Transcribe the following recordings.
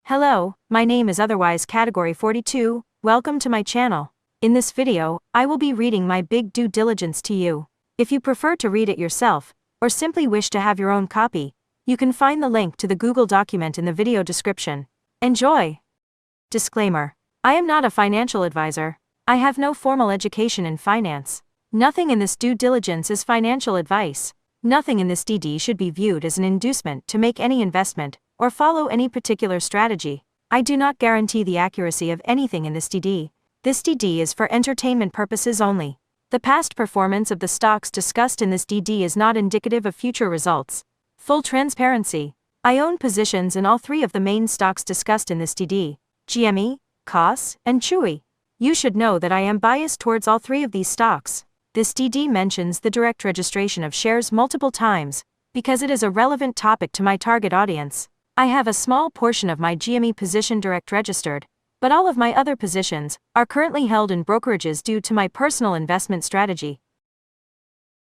Hello, my name is otherwise category 42, welcome to my channel. In this video, I will be reading my big due diligence to you. If you prefer to read it yourself, or simply wish to have your own copy, you can find the link to the Google document in the video description. Enjoy! Disclaimer: I am not a financial advisor. I have no formal education in finance. Nothing in this due diligence is financial advice. Nothing in this DD should be viewed as an inducement to make any investment or follow any particular strategy. I do not guarantee the accuracy of anything in this DD. This DD is for entertainment purposes only. The past performance of the stocks discussed in this DD is not indicative of future results. Full transparency: I own positions in all three of the main stocks discussed in this DD: GME, KOASS, and Chewy. You should know that I am biased towards all three of these stocks. This DD mentions the direct registration of shares multiple times, because it is a relevant topic to my target audience. I have a small portion of my GME position direct registered, but all of my other positions are currently held in brokerages due to my personal investment strategy.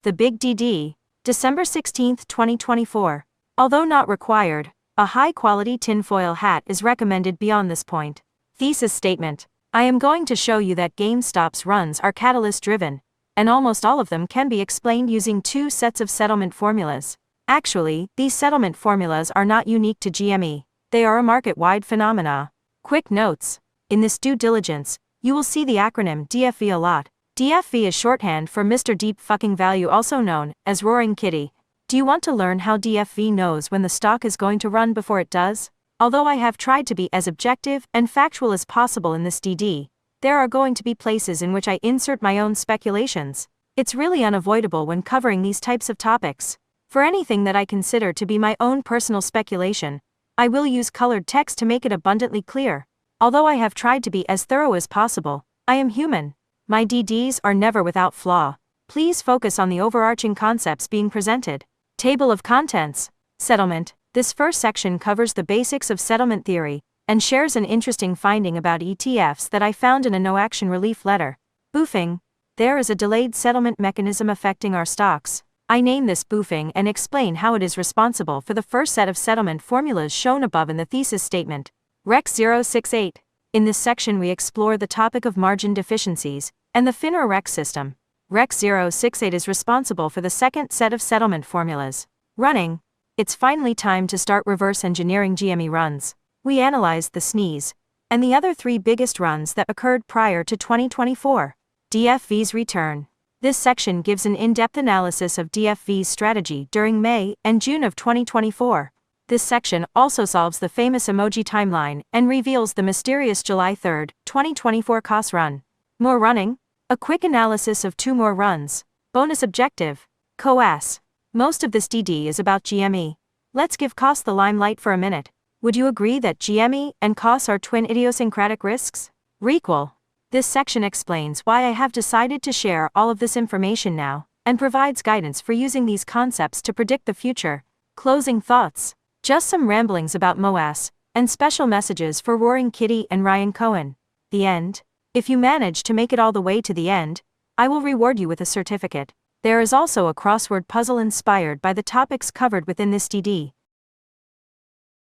The Big DD, December 16, 2024. Although not required, a high-quality tinfoil hat is recommended beyond this point. Thesis statement: I am going to show you that GameStop's runs are catalyst-driven, and almost all of them can be explained using two sets of settlement formulas. Actually, these settlement formulas are not unique to GME. They are a market-wide phenomena. Quick notes: in this due diligence, you will see the acronym DFV a lot. DFV is shorthand for Mr. Deep Fucking Value, also known as Roaring Kitty. Do you want to learn how DFV knows when the stock is going to run before it does? Although I have tried to be as objective and factual as possible in this DD, there are going to be places in which I insert my own speculations. It's really unavoidable when covering these types of topics. For anything that I consider to be my own personal speculation, I will use colored text to make it abundantly clear. Although I have tried to be as thorough as possible, I am human. My DDs are never without flaw. Please focus on the overarching concepts being presented. Table of contents. Settlement. This first section covers the basics of settlement theory, and shares an interesting finding about ETFs that I found in a no-action relief letter. Boofing. There is a delayed settlement mechanism affecting our stocks. I name this boofing and explain how it is responsible for the first set of settlement formulas shown above in the thesis statement. Rec 068. In this section we explore the topic of margin deficiencies and the FINRA Rec system. Rec 068 is responsible for the second set of settlement formulas. Running. It's finally time to start reverse engineering GME runs. We analyzed the sneeze and the other three biggest runs that occurred prior to 2024. DFV's return. This section gives an in-depth analysis of DFV's strategy during May and June of 2024. This section also solves the famous emoji timeline and reveals the mysterious July 3, 2024 KOASS run. More running? A quick analysis of two more runs. Bonus objective: KOASS. Most of this DD is about GME. Let's give KOASS the limelight for a minute. Would you agree that GME and KOASS are twin idiosyncratic risks? Requel. This section explains why I have decided to share all of this information now, and provides guidance for using these concepts to predict the future. Closing thoughts. Just some ramblings about MOASS, and special messages for Roaring Kitty and Ryan Cohen. The end. If you manage to make it all the way to the end, I will reward you with a certificate. There is also a crossword puzzle inspired by the topics covered within this DD.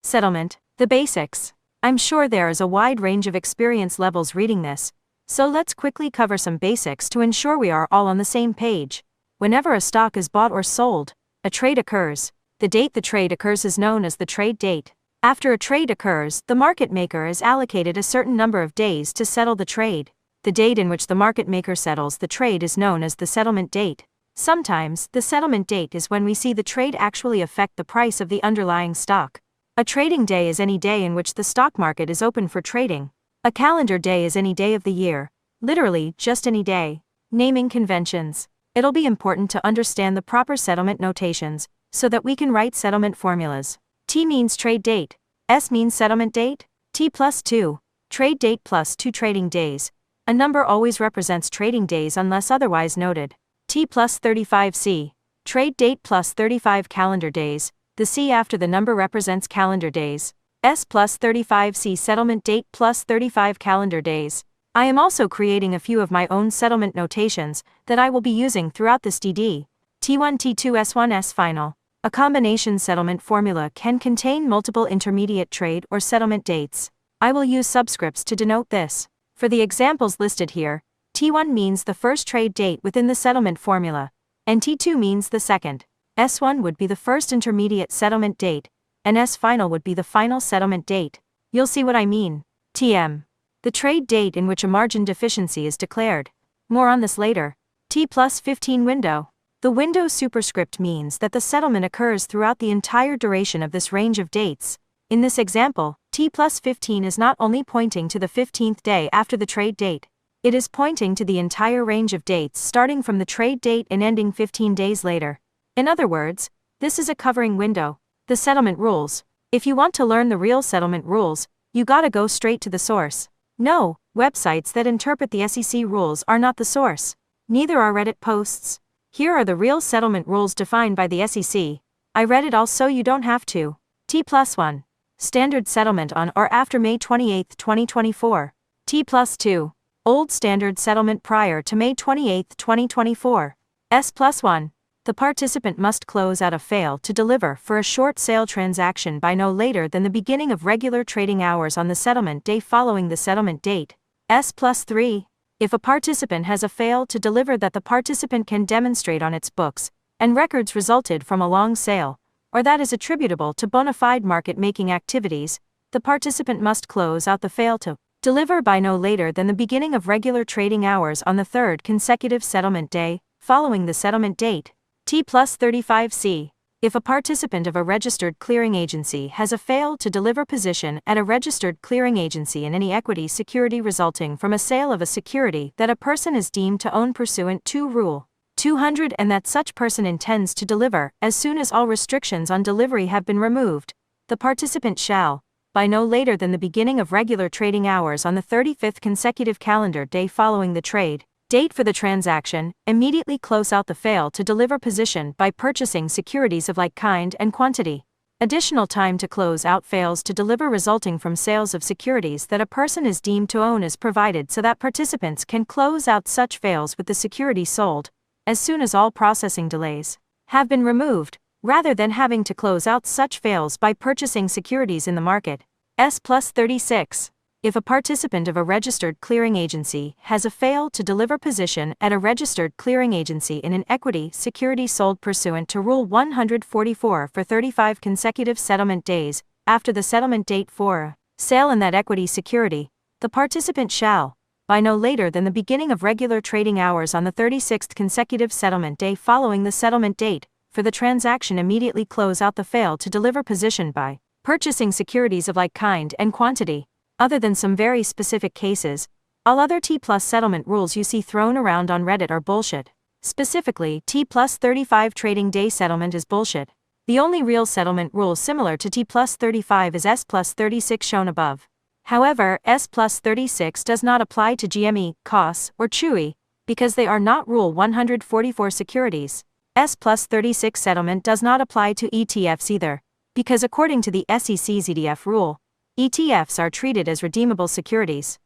Settlement. The basics. I'm sure there is a wide range of experience levels reading this, so let's quickly cover some basics to ensure we are all on the same page. Whenever a stock is bought or sold, a trade occurs. The date the trade occurs is known as the trade date. After a trade occurs, the market maker is allocated a certain number of days to settle the trade. The date in which the market maker settles the trade is known as the settlement date. Sometimes, the settlement date is when we see the trade actually affect the price of the underlying stock. A trading day is any day in which the stock market is open for trading. A calendar day is any day of the year, literally just any day. Naming conventions. It'll be important to understand the proper settlement notations, so that we can write settlement formulas. T means trade date. S means settlement date. T plus 2. Trade date plus 2 trading days. A number always represents trading days unless otherwise noted. T plus 35C. Trade date plus 35 calendar days. The C after the number represents calendar days. S plus 35C settlement date plus 35 calendar days. I am also creating a few of my own settlement notations that I will be using throughout this DD. T1 T2 S1 S final. A combination settlement formula can contain multiple intermediate trade or settlement dates. I will use subscripts to denote this. For the examples listed here, T1 means the first trade date within the settlement formula, and T2 means the second. S1 would be the first intermediate settlement date, and S final would be the final settlement date. You'll see what I mean. TM. The trade date in which a margin deficiency is declared. More on this later. T+15 window. The window superscript means that the settlement occurs throughout the entire duration of this range of dates. In this example, T+15 is not only pointing to the 15th day after the trade date, it is pointing to the entire range of dates starting from the trade date and ending 15 days later. In other words, this is a covering window. The settlement rules. If you want to learn the real settlement rules, you gotta go straight to the source. No, websites that interpret the SEC rules are not the source. Neither are Reddit posts. Here are the real settlement rules defined by the SEC. I read it all so you don't have to. T+1. Standard settlement on or after May 28, 2024. T+2. Old standard settlement prior to May 28, 2024. S+1. The participant must close out a fail to deliver for a short sale transaction by no later than the beginning of regular trading hours on the settlement day following the settlement date. S+3. If a participant has a fail to deliver that the participant can demonstrate on its books, and records resulted from a long sale, or that is attributable to bona fide market-making activities, the participant must close out the fail to deliver by no later than the beginning of regular trading hours on the third consecutive settlement day, following the settlement date. T+35C. If a participant of a registered clearing agency has a fail to deliver position at a registered clearing agency in any equity security resulting from a sale of a security that a person is deemed to own pursuant to Rule 200 and that such person intends to deliver as soon as all restrictions on delivery have been removed, the participant shall, by no later than the beginning of regular trading hours on the 35th consecutive calendar day following the trade date for the transaction, immediately close out the fail to deliver position by purchasing securities of like kind and quantity. Additional time to close out fails to deliver resulting from sales of securities that a person is deemed to own is provided so that participants can close out such fails with the security sold, as soon as all processing delays have been removed, rather than having to close out such fails by purchasing securities in the market. S+36. If a participant of a registered clearing agency has a fail to deliver position at a registered clearing agency in an equity security sold pursuant to Rule 144 for 35 consecutive settlement days after the settlement date for a sale in that equity security, the participant shall, by no later than the beginning of regular trading hours on the 36th consecutive settlement day following the settlement date, for the transaction immediately close out the fail to deliver position by purchasing securities of like kind and quantity. Other than some very specific cases, all other T+ settlement rules you see thrown around on Reddit are bullshit. Specifically, T+35 trading day settlement is bullshit. The only real settlement rule similar to T+35 is S+36 shown above. However, S+36 does not apply to GME, KOASS, or Chewy, because they are not Rule 144 securities. S+36 settlement does not apply to ETFs either, because according to the SEC's ETF rule, ETFs are treated as redeemable securities.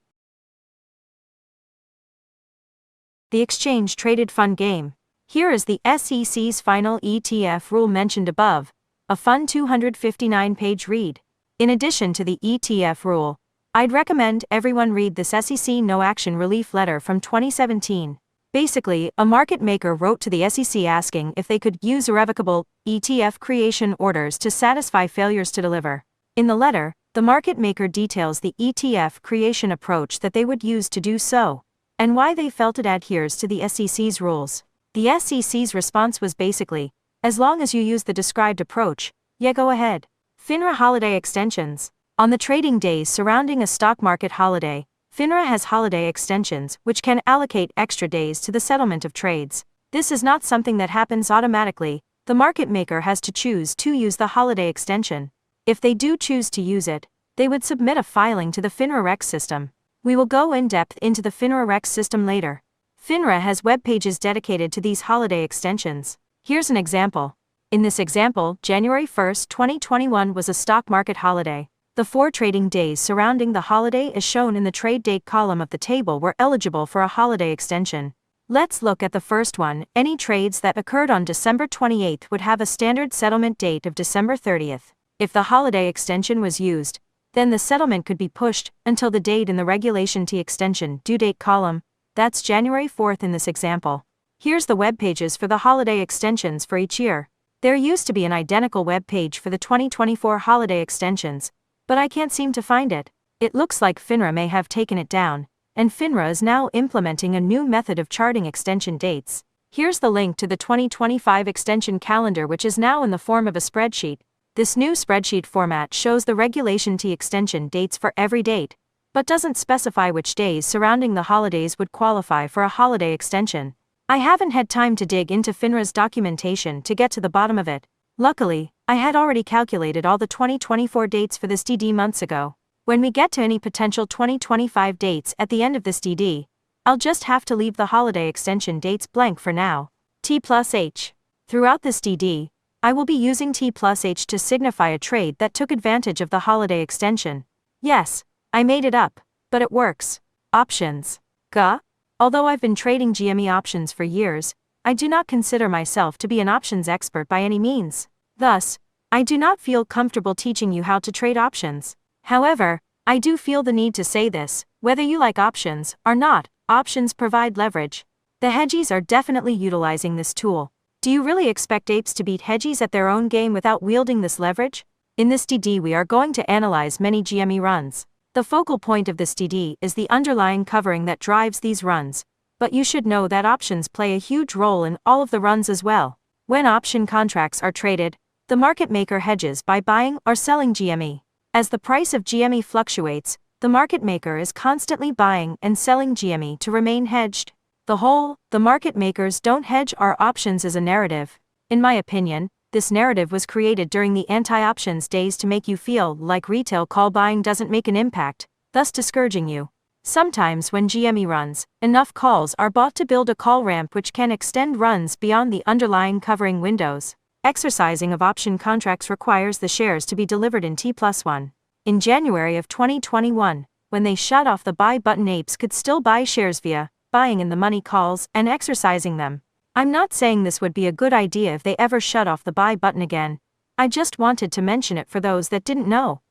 The exchange-traded fund game. Here is the SEC's final ETF rule mentioned above, a fun 259-page read. In addition to the ETF rule, I'd recommend everyone read this SEC no-action relief letter from 2017. Basically, a market maker wrote to the SEC asking if they could use irrevocable ETF creation orders to satisfy failures to deliver. In the letter, the market maker details the ETF creation approach that they would use to do so, and why they felt it adheres to the SEC's rules. The SEC's response was basically, as long as you use the described approach, yeah, go ahead. FINRA holiday extensions. On the trading days surrounding a stock market holiday, FINRA has holiday extensions which can allocate extra days to the settlement of trades. This is not something that happens automatically. The market maker has to choose to use the holiday extension. If they do choose to use it, they would submit a filing to the FINRA Rex system. We will go in depth into the FINRA Rex system later. FINRA has web pages dedicated to these holiday extensions. Here's an example. In this example, January 1, 2021 was a stock market holiday. The 4 trading days surrounding the holiday as shown in the trade date column of the table were eligible for a holiday extension. Let's look at the first one. Any trades that occurred on December 28 would have a standard settlement date of December 30. If the holiday extension was used, Then the settlement could be pushed until the date in the regulation T extension due date column, that's January 4th in this example. Here's the web pages for the holiday extensions for each year. There used to be an identical web page for the 2024 holiday extensions, but I can't seem to find it. It looks like FINRA may have taken it down, and FINRA is now implementing a new method of charting extension dates. Here's the link to the 2025 extension calendar, which is now in the form of a spreadsheet. This new spreadsheet format shows the regulation T extension dates for every date, but doesn't specify which days surrounding the holidays would qualify for a holiday extension. I haven't had time to dig into FINRA's documentation to get to the bottom of it. Luckily, I had already calculated all the 2024 dates for this DD months ago. When we get to any potential 2025 dates at the end of this DD, I'll just have to leave the holiday extension dates blank for now. T+H. Throughout this DD, I will be using T+H to signify a trade that took advantage of the holiday extension. Yes, I made it up, but it works. Options. Gah? Although I've been trading GME options for years, I do not consider myself to be an options expert by any means. Thus, I do not feel comfortable teaching you how to trade options. However, I do feel the need to say this: whether you like options or not, options provide leverage. The hedgies are definitely utilizing this tool. Do you really expect apes to beat hedgies at their own game without wielding this leverage? In this DD we are going to analyze many GME runs. The focal point of this DD is the underlying covering that drives these runs, but you should know that options play a huge role in all of the runs as well. When option contracts are traded, the market maker hedges by buying or selling GME. As the price of GME fluctuates, the market maker is constantly buying and selling GME to remain hedged. The market makers don't hedge our options as a narrative. In my opinion, this narrative was created during the anti-options days to make you feel like retail call buying doesn't make an impact, thus discouraging you. Sometimes when GME runs, enough calls are bought to build a call ramp which can extend runs beyond the underlying covering windows. Exercising of option contracts requires the shares to be delivered in T+1. In January of 2021, when they shut off the buy button, apes could still buy shares via buying in the money calls and exercising them. I'm not saying this would be a good idea if they ever shut off the buy button again. I just wanted to mention it for those that didn't know.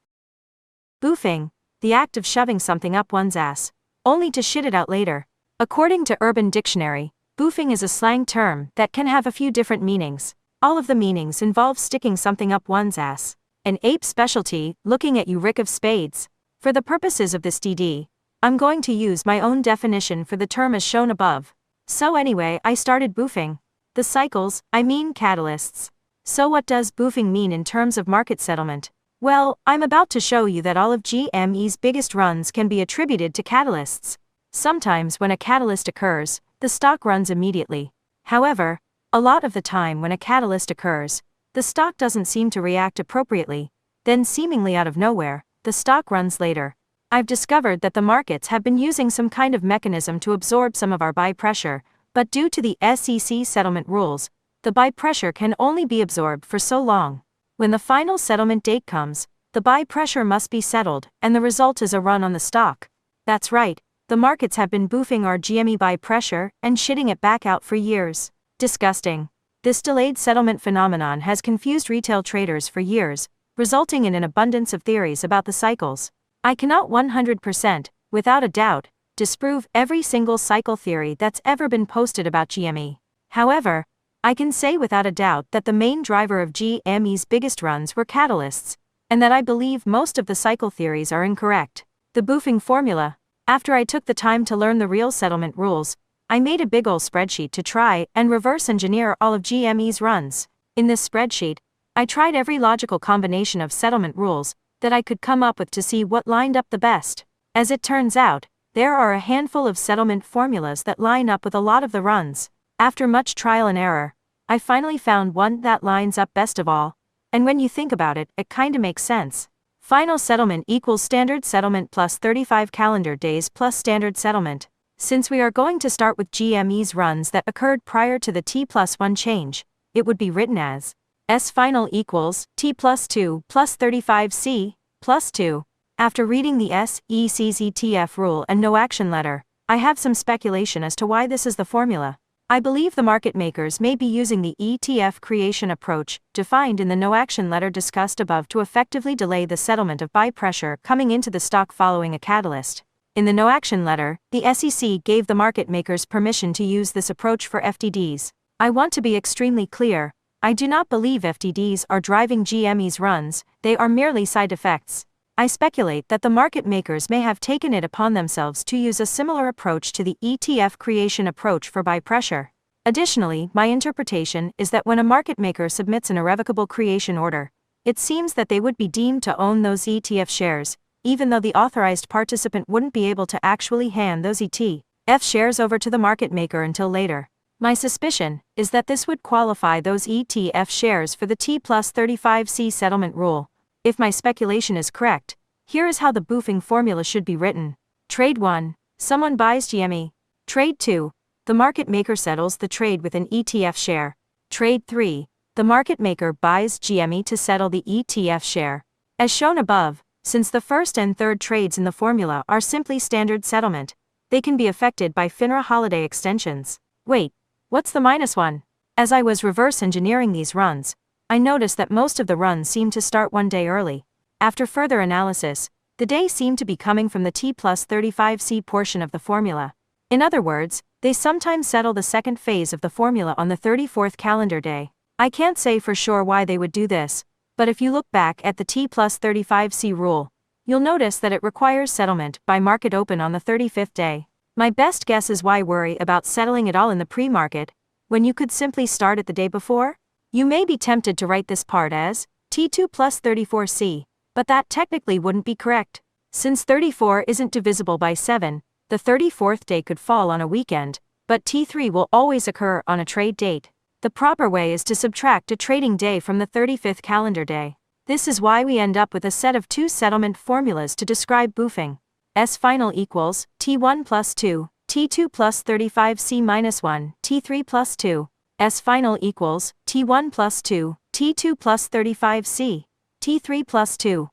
Boofing, the act of shoving something up one's ass, only to shit it out later. According to Urban Dictionary, boofing is a slang term that can have a few different meanings. All of the meanings involve sticking something up one's ass. An ape specialty, looking at you Rick of Spades. For the purposes of this DD, I'm going to use my own definition for the term as shown above. So anyway, I started boofing. The cycles, I mean catalysts. So what does boofing mean in terms of market settlement? Well, I'm about to show you that all of GME's biggest runs can be attributed to catalysts. Sometimes when a catalyst occurs, the stock runs immediately. However, a lot of the time when a catalyst occurs, the stock doesn't seem to react appropriately. Then seemingly out of nowhere, the stock runs later. I've discovered that the markets have been using some kind of mechanism to absorb some of our buy pressure, but due to the SEC settlement rules, the buy pressure can only be absorbed for so long. When the final settlement date comes, the buy pressure must be settled, and the result is a run on the stock. That's right, the markets have been boofing our GME buy pressure and shitting it back out for years. Disgusting. This delayed settlement phenomenon has confused retail traders for years, resulting in an abundance of theories about the cycles. I cannot 100%, without a doubt, disprove every single cycle theory that's ever been posted about GME. However, I can say without a doubt that the main driver of GME's biggest runs were catalysts, and that I believe most of the cycle theories are incorrect. The boofing formula. After I took the time to learn the real settlement rules, I made a big ol' spreadsheet to try and reverse engineer all of GME's runs. In this spreadsheet, I tried every logical combination of settlement rules that I could come up with to see what lined up the best. As it turns out, there are a handful of settlement formulas that line up with a lot of the runs. After much trial and error, I finally found one that lines up best of all, and when you think about it, it kinda makes sense. Final settlement equals standard settlement plus 35 calendar days plus standard settlement. Since we are going to start with GME's runs that occurred prior to the T+1 change, it would be written as S final equals T+2 plus 35C plus 2. After reading the SEC's ETF rule and no action letter, I have some speculation as to why this is the formula. I believe the market makers may be using the ETF creation approach, defined in the no-action letter discussed above, to effectively delay the settlement of buy pressure coming into the stock following a catalyst. In the no-action letter, the SEC gave the market makers permission to use this approach for FTDs. I want to be extremely clear. I do not believe FTDs are driving GME's runs, they are merely side effects. I speculate that the market makers may have taken it upon themselves to use a similar approach to the ETF creation approach for buy pressure. Additionally, my interpretation is that when a market maker submits an irrevocable creation order, it seems that they would be deemed to own those ETF shares, even though the authorized participant wouldn't be able to actually hand those ETF shares over to the market maker until later. My suspicion is that this would qualify those ETF shares for the T+35C settlement rule. If my speculation is correct, here is how the Boofing formula should be written. Trade 1. Someone buys GME. Trade 2. The market maker settles the trade with an ETF share. Trade 3. The market maker buys GME to settle the ETF share. As shown above, since the first and third trades in the formula are simply standard settlement, they can be affected by FINRA holiday extensions. Wait, what's the -1? As I was reverse engineering these runs, I noticed that most of the runs seem to start one day early. After further analysis, the day seemed to be coming from the T+35C portion of the formula. In other words, they sometimes settle the second phase of the formula on the 34th calendar day. I can't say for sure why they would do this, but if you look back at the T+35C rule, you'll notice that it requires settlement by market open on the 35th day. My best guess is why worry about settling it all in the pre-market, when you could simply start it the day before? You may be tempted to write this part as T2+34C, but that technically wouldn't be correct. Since 34 isn't divisible by 7, the 34th day could fall on a weekend, but T3 will always occur on a trade date. The proper way is to subtract a trading day from the 35th calendar day. This is why we end up with a set of two settlement formulas to describe Boofing. S final equals T1 plus 2, T2 plus 35C minus 1, T3 plus 2. S final equals T1 plus 2, T2 plus 35C, T3 plus 2.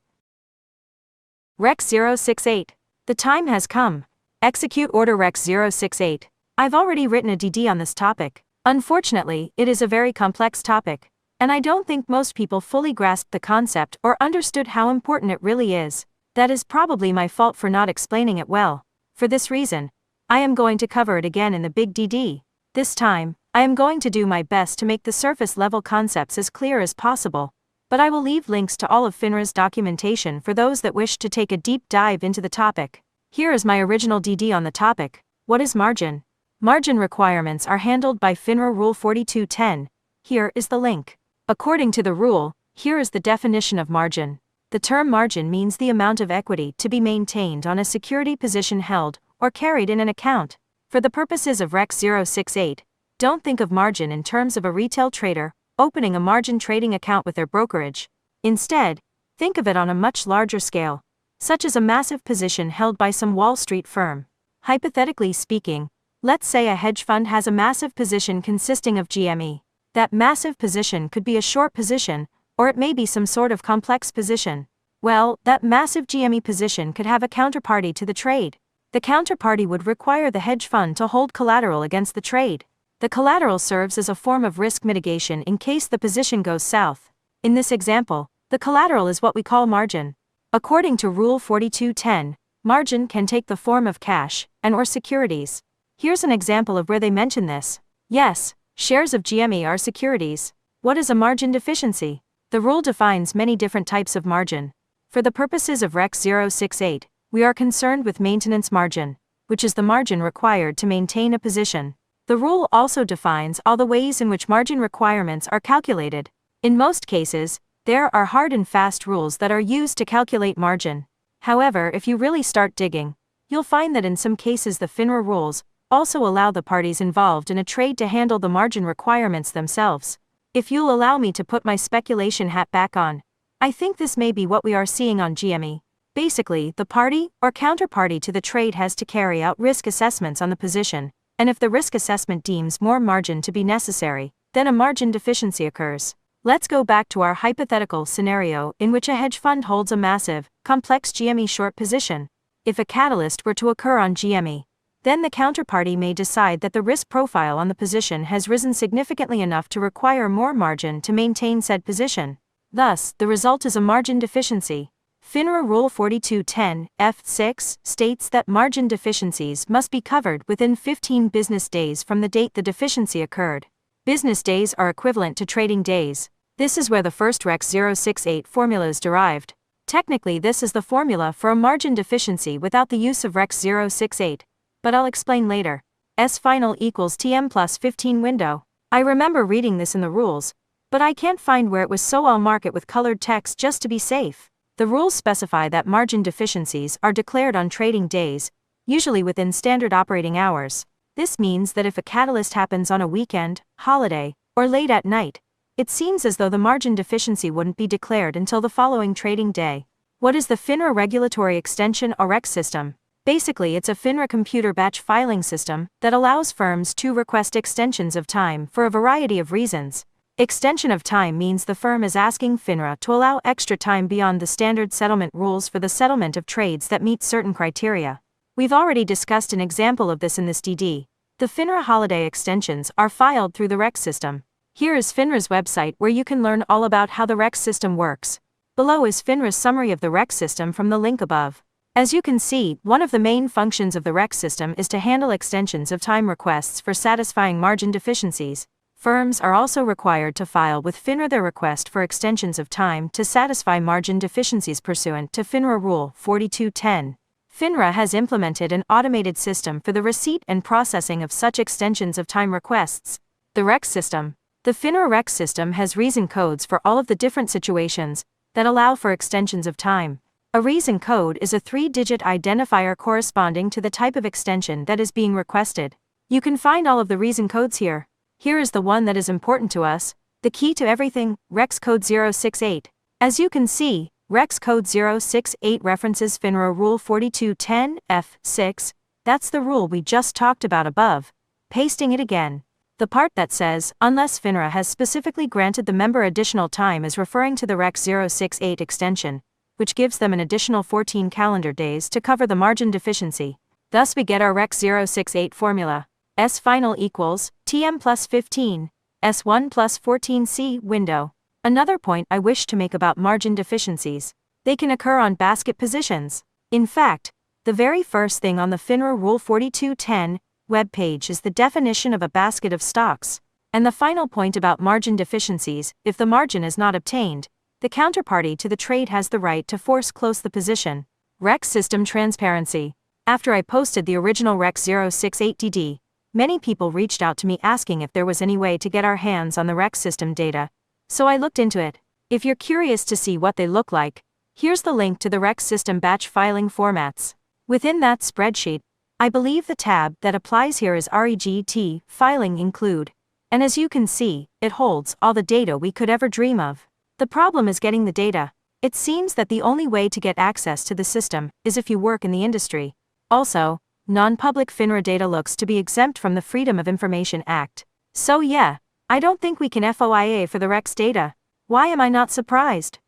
Rec 068. The time has come. Execute order Rec 068. I've already written a DD on this topic. Unfortunately, it is a very complex topic, and I don't think most people fully grasped the concept or understood how important it really is. That is probably my fault for not explaining it well. For this reason, I am going to cover it again in the big DD. This time, I am going to do my best to make the surface level concepts as clear as possible, but I will leave links to all of FINRA's documentation for those that wish to take a deep dive into the topic. Here is my original DD on the topic. What is margin? Margin requirements are handled by FINRA Rule 4210. Here is the link. According to the rule, here is the definition of margin. The term margin means the amount of equity to be maintained on a security position held or carried in an account. For the purposes of Rec 068, don't think of margin in terms of a retail trader opening a margin trading account with their brokerage. Instead, think of it on a much larger scale, such as a massive position held by some Wall Street firm. Hypothetically speaking, let's say a hedge fund has a massive position consisting of GME. That massive position could be a short position, or it may be some sort of complex position. Well, that massive GME position could have a counterparty to the trade. The counterparty would require the hedge fund to hold collateral against the trade. The collateral serves as a form of risk mitigation in case the position goes south. In this example, the collateral is what we call margin. According to Rule 4210, margin can take the form of cash and/or securities. Here's an example of where they mention this. Yes, shares of GME are securities. What is a margin deficiency? The rule defines many different types of margin. For the purposes of Rec 068, we are concerned with maintenance margin, which is the margin required to maintain a position. The rule also defines all the ways in which margin requirements are calculated. In most cases, there are hard and fast rules that are used to calculate margin. However, if you really start digging, you'll find that in some cases the FINRA rules also allow the parties involved in a trade to handle the margin requirements themselves. If you'll allow me to put my speculation hat back on, I think this may be what we are seeing on GME. Basically, the party or counterparty to the trade has to carry out risk assessments on the position, and if the risk assessment deems more margin to be necessary, then a margin deficiency occurs. Let's go back to our hypothetical scenario in which a hedge fund holds a massive, complex GME short position. If a catalyst were to occur on GME, Then the counterparty may decide that the risk profile on the position has risen significantly enough to require more margin to maintain said position. Thus, the result is a margin deficiency. FINRA Rule 4210, F6, states that margin deficiencies must be covered within 15 business days from the date the deficiency occurred. Business days are equivalent to trading days. This is where the first Rec 068 formula is derived. Technically, this is the formula for a margin deficiency without the use of Rec 068, but I'll explain later. S final equals TM plus 15 window. I remember reading this in the rules, but I can't find where it was, so I'll mark it with colored text just to be safe. The rules specify that margin deficiencies are declared on trading days, usually within standard operating hours. This means that if a catalyst happens on a weekend, holiday, or late at night, it seems as though the margin deficiency wouldn't be declared until the following trading day. What is the FINRA Regulatory Extension or REX system? Basically, it's a FINRA computer batch filing system that allows firms to request extensions of time for a variety of reasons. Extension of time means the firm is asking FINRA to allow extra time beyond the standard settlement rules for the settlement of trades that meet certain criteria. We've already discussed an example of this in this DD. The FINRA holiday extensions are filed through the REX system. Here is FINRA's website where you can learn all about how the REX system works. Below is FINRA's summary of the REX system from the link above. As you can see, one of the main functions of the REX system is to handle extensions of time requests for satisfying margin deficiencies. Firms are also required to file with FINRA their request for extensions of time to satisfy margin deficiencies pursuant to FINRA Rule 4210. FINRA has implemented an automated system for the receipt and processing of such extensions of time requests. The REX system. The FINRA REX system has reason codes for all of the different situations that allow for extensions of time. A reason code is a 3-digit identifier corresponding to the type of extension that is being requested. You can find all of the reason codes here. Here is the one that is important to us, the key to everything, REX code 068. As you can see, REX code 068 references FINRA Rule 4210, F6, that's the rule we just talked about above. Pasting it again. The part that says, unless FINRA has specifically granted the member additional time is referring to the REX 068 extension, which gives them an additional 14 calendar days to cover the margin deficiency. Thus we get our REX 068 formula. S final equals TM plus 15, S1 plus 14C window. Another point I wish to make about margin deficiencies. They can occur on basket positions. In fact, the very first thing on the FINRA Rule 4210 webpage is the definition of a basket of stocks. And the final point about margin deficiencies, if the margin is not obtained, the counterparty to the trade has the right to force close the position. REX system transparency. After I posted the original REX 068 DD, many people reached out to me asking if there was any way to get our hands on the REX system data, so I looked into it. If you're curious to see what they look like, here's the link to the REX system batch filing formats. Within that spreadsheet, I believe the tab that applies here is REGT, filing include. And as you can see, it holds all the data we could ever dream of. The problem is getting the data. It seems that the only way to get access to the system is if you work in the industry. Also, non-public FINRA data looks to be exempt from the Freedom of Information Act. So yeah, I don't think we can FOIA for the REX data. Why am I not surprised?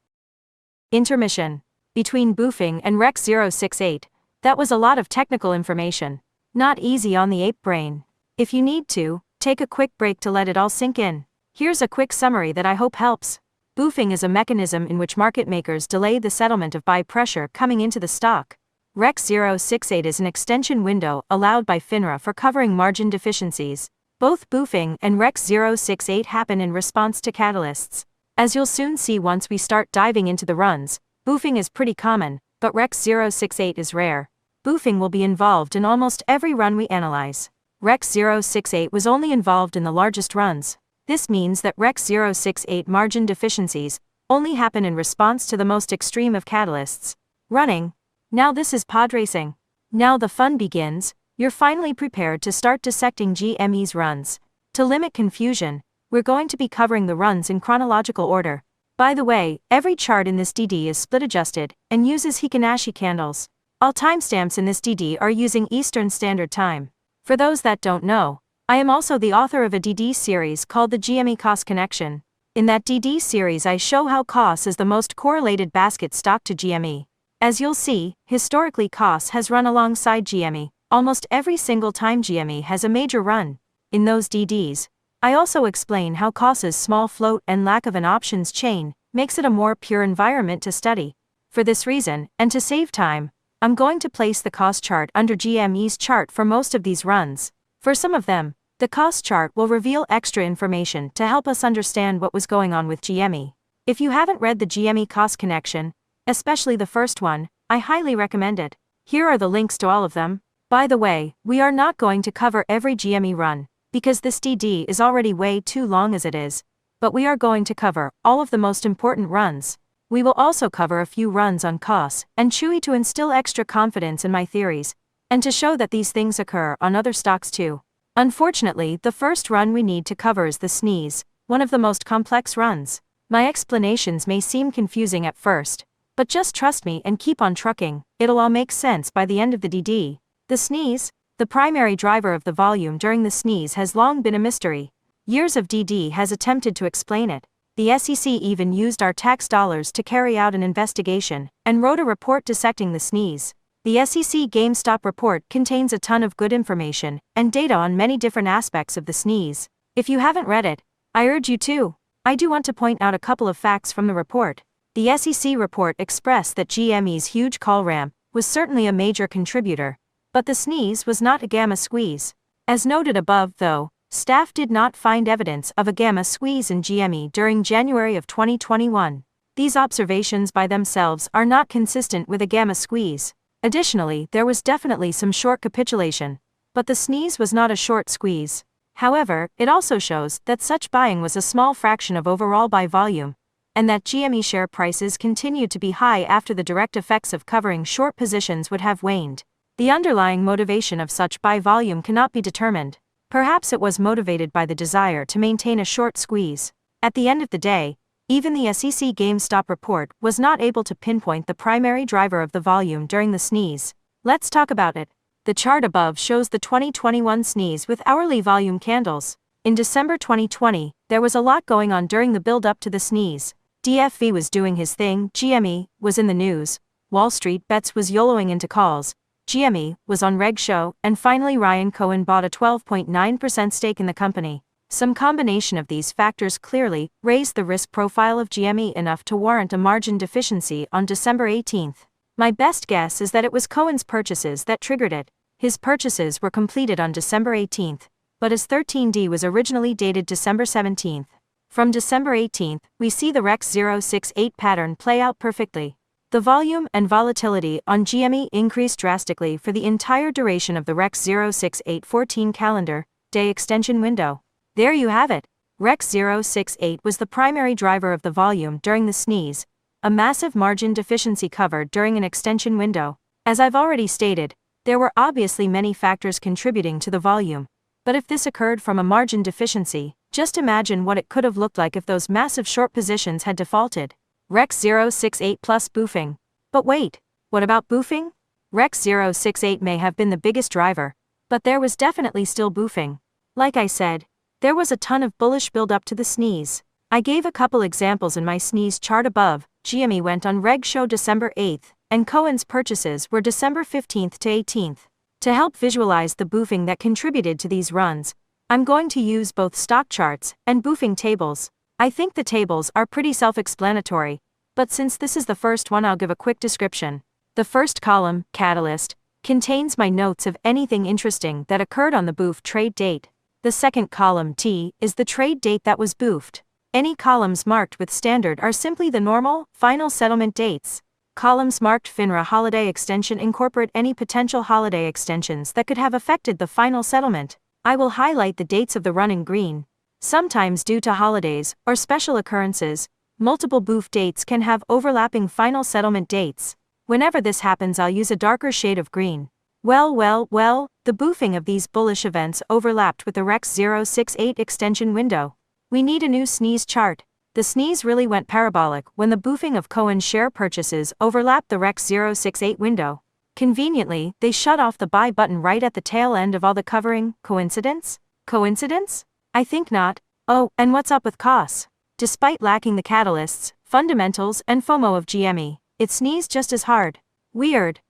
Intermission. Between Boofing and REX 068, that was a lot of technical information. Not easy on the ape brain. If you need to, take a quick break to let it all sink in. Here's a quick summary that I hope helps. Boofing is a mechanism in which market makers delay the settlement of buy pressure coming into the stock. REX 068 is an extension window allowed by FINRA for covering margin deficiencies. Both Boofing and REX 068 happen in response to catalysts. As you'll soon see once we start diving into the runs, Boofing is pretty common, but REX 068 is rare. Boofing will be involved in almost every run we analyze. REX 068 was only involved in the largest runs. This means that REX 068 margin deficiencies only happen in response to the most extreme of catalysts. Running. Now this is pod racing. Now the fun begins. You're finally prepared to start dissecting GME's runs. To limit confusion, we're going to be covering the runs in chronological order. By the way, every chart in this DD is split adjusted and uses Hikinashi candles. All timestamps in this DD are using Eastern Standard Time. For those that don't know, I am also the author of a DD series called the GME KOASS Connection. In that DD series I show how KOASS is the most correlated basket stock to GME. As you'll see, historically KOASS has run alongside GME. almost every single time GME has a major run. In those DDs, I also explain how KOASS's small float and lack of an options chain makes it a more pure environment to study. For this reason, and to save time, I'm going to place the KOASS chart under GME's chart for most of these runs. For some of them, the KOASS chart will reveal extra information to help us understand what was going on with GME. If you haven't read the GME KOASS connection, especially the first one, I highly recommend it. Here are the links to all of them. By the way, we are not going to cover every GME run, because this DD is already way too long as it is, but we are going to cover all of the most important runs. We will also cover a few runs on KOASS and Chewy to instill extra confidence in my theories, and to show that these things occur on other stocks too. Unfortunately, the first run we need to cover is the sneeze, one of the most complex runs. My explanations may seem confusing at first, but just trust me and keep on trucking, it'll all make sense by the end of the DD. The sneeze, the primary driver of the volume during the sneeze, has long been a mystery. Years of DD has attempted to explain it. The SEC even used our tax dollars to carry out an investigation, and wrote a report dissecting the sneeze. The SEC GameStop report contains a ton of good information and data on many different aspects of the sneeze. If you haven't read it, I urge you to. I do want to point out a couple of facts from the report. The SEC report expressed that GME's huge call ramp was certainly a major contributor, but the sneeze was not a gamma squeeze. As noted above, though, staff did not find evidence of a gamma squeeze in GME during January of 2021. These observations by themselves are not consistent with a gamma squeeze. Additionally, there was definitely some short capitulation, but the sneeze was not a short squeeze. However, it also shows that such buying was a small fraction of overall buy volume, and that GME share prices continued to be high after the direct effects of covering short positions would have waned. The underlying motivation of such buy volume cannot be determined. Perhaps it was motivated by the desire to maintain a short squeeze. At the end of the day, even the SEC GameStop report was not able to pinpoint the primary driver of the volume during the sneeze. Let's talk about it. The chart above shows the 2021 sneeze with hourly volume candles. In December 2020, there was a lot going on during the build-up to the sneeze. DFV was doing his thing, GME was in the news, Wall Street Bets was YOLOing into calls, GME was on Reg Show, and finally Ryan Cohen bought a 12.9% stake in the company. Some combination of these factors clearly raised the risk profile of GME enough to warrant a margin deficiency on December 18. My best guess is that it was Cohen's purchases that triggered it. His purchases were completed on December 18, but his 13D was originally dated December 17. From December 18, we see the Rex 068 pattern play out perfectly. The volume and volatility on GME increased drastically for the entire duration of the Rex 068 14 calendar day extension window. There you have it. Rex 068 was the primary driver of the volume during the sneeze, a massive margin deficiency covered during an extension window. As I've already stated, there were obviously many factors contributing to the volume, but if this occurred from a margin deficiency, just imagine what it could have looked like if those massive short positions had defaulted. Rex 068 plus Boofing. But wait, what about Boofing? Rex 068 may have been the biggest driver, but there was definitely still Boofing. Like I said, there was a ton of bullish build-up to the sneeze. I gave a couple examples in my sneeze chart above. GME went on Reg Show December 8th, and Cohen's purchases were December 15th to 18th. To help visualize the Boofing that contributed to these runs, I'm going to use both stock charts and Boofing tables. I think the tables are pretty self-explanatory, but since this is the first one, I'll give a quick description. The first column, Catalyst, contains my notes of anything interesting that occurred on the Boof trade date. The second column, T, is the trade date that was boofed. Any columns marked with standard are simply the normal, final settlement dates. Columns marked FINRA holiday extension incorporate any potential holiday extensions that could have affected the final settlement. I will highlight the dates of the run in green. Sometimes due to holidays or special occurrences, multiple boof dates can have overlapping final settlement dates. Whenever this happens, I'll use a darker shade of green. Well, the boofing of these bullish events overlapped with the Rex 068 extension window. We need a new sneeze chart. The sneeze really went parabolic when the boofing of Cohen's share purchases overlapped the Rex 068 window. Conveniently, they shut off the buy button right at the tail end of all the covering. Coincidence? Coincidence? I think not. Oh, and what's up with KOASS? Despite lacking the catalysts, fundamentals, and FOMO of GME, it sneezed just as hard. Weird.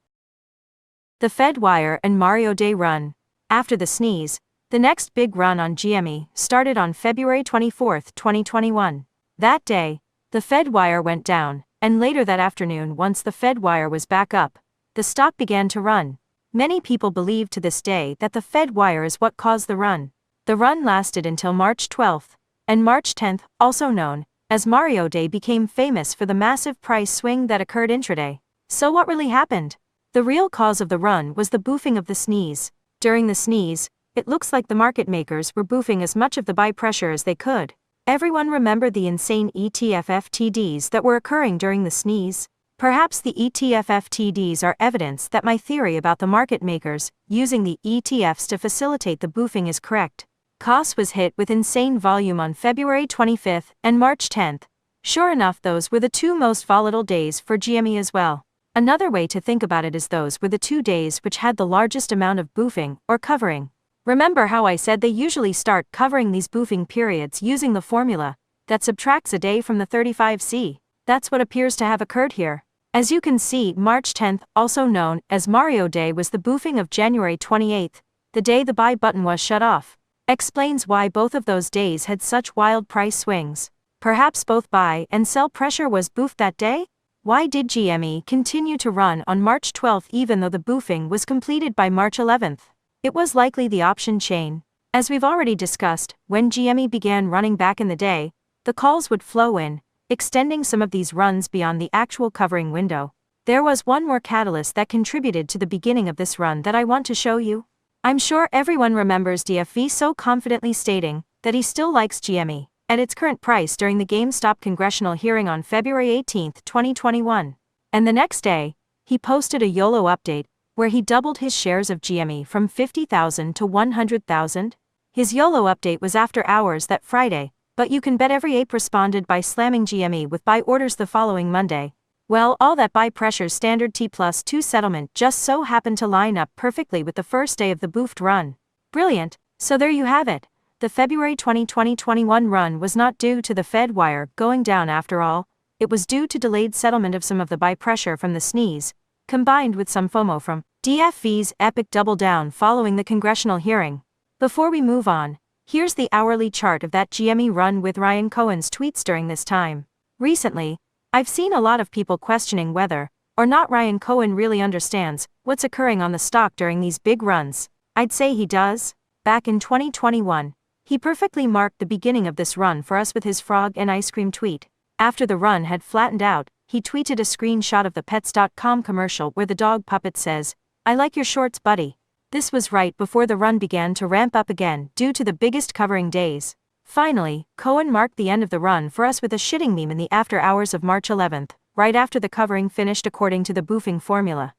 The Fedwire and Mario Day run. After the sneeze, the next big run on GME started on February 24, 2021. That day, the Fedwire went down, and later that afternoon, once the Fedwire was back up, the stock began to run. Many people believe to this day that the Fedwire is what caused the run. The run lasted until March 12, and March 10, also known as Mario Day, became famous for the massive price swing that occurred intraday. So what really happened? The real cause of the run was the boofing of the sneeze. During the sneeze, it looks like the market makers were boofing as much of the buy pressure as they could. Everyone remember the insane ETFFTDs that were occurring during the sneeze? Perhaps the ETFFTDs are evidence that my theory about the market makers using the ETFs to facilitate the boofing is correct. KOASS was hit with insane volume on February 25 and March 10. Sure enough, those were the two most volatile days for GME as well. Another way to think about it is those were the 2 days which had the largest amount of boofing or covering. Remember how I said they usually start covering these boofing periods using the formula that subtracts a day from the 35C? That's what appears to have occurred here. As you can see, March 10, also known as Mario Day, was the boofing of January 28, the day the buy button was shut off. Explains why both of those days had such wild price swings. Perhaps both buy and sell pressure was boofed that day? Why did GME continue to run on March 12 even though the boofing was completed by March 11? It was likely the option chain. As we've already discussed, when GME began running back in the day, the calls would flow in, extending some of these runs beyond the actual covering window. There was one more catalyst that contributed to the beginning of this run that I want to show you. I'm sure everyone remembers DFV so confidently stating that he still likes GME at its current price during the GameStop congressional hearing on February 18, 2021. And the next day, he posted a YOLO update where he doubled his shares of GME from 50,000 to 100,000. His YOLO update was after hours that Friday, but you can bet every ape responded by slamming GME with buy orders the following Monday. Well, all that buy pressure's standard T+2 settlement just so happened to line up perfectly with the first day of the boofed run. Brilliant, so there you have it. The February 2021 run was not due to the Fedwire going down after all, it was due to delayed settlement of some of the buy pressure from the sneeze, combined with some FOMO from DFV's epic double down following the congressional hearing. Before we move on, here's the hourly chart of that GME run with Ryan Cohen's tweets during this time. Recently, I've seen a lot of people questioning whether or not Ryan Cohen really understands what's occurring on the stock during these big runs. I'd say he does. Back in 2021, he perfectly marked the beginning of this run for us with his frog and ice cream tweet. After the run had flattened out, he tweeted a screenshot of the Pets.com commercial where the dog puppet says, "I like your shorts, buddy." This was right before the run began to ramp up again due to the biggest covering days. Finally, Cohen marked the end of the run for us with a shitting meme in the after hours of March 11, right after the covering finished according to the boofing formula.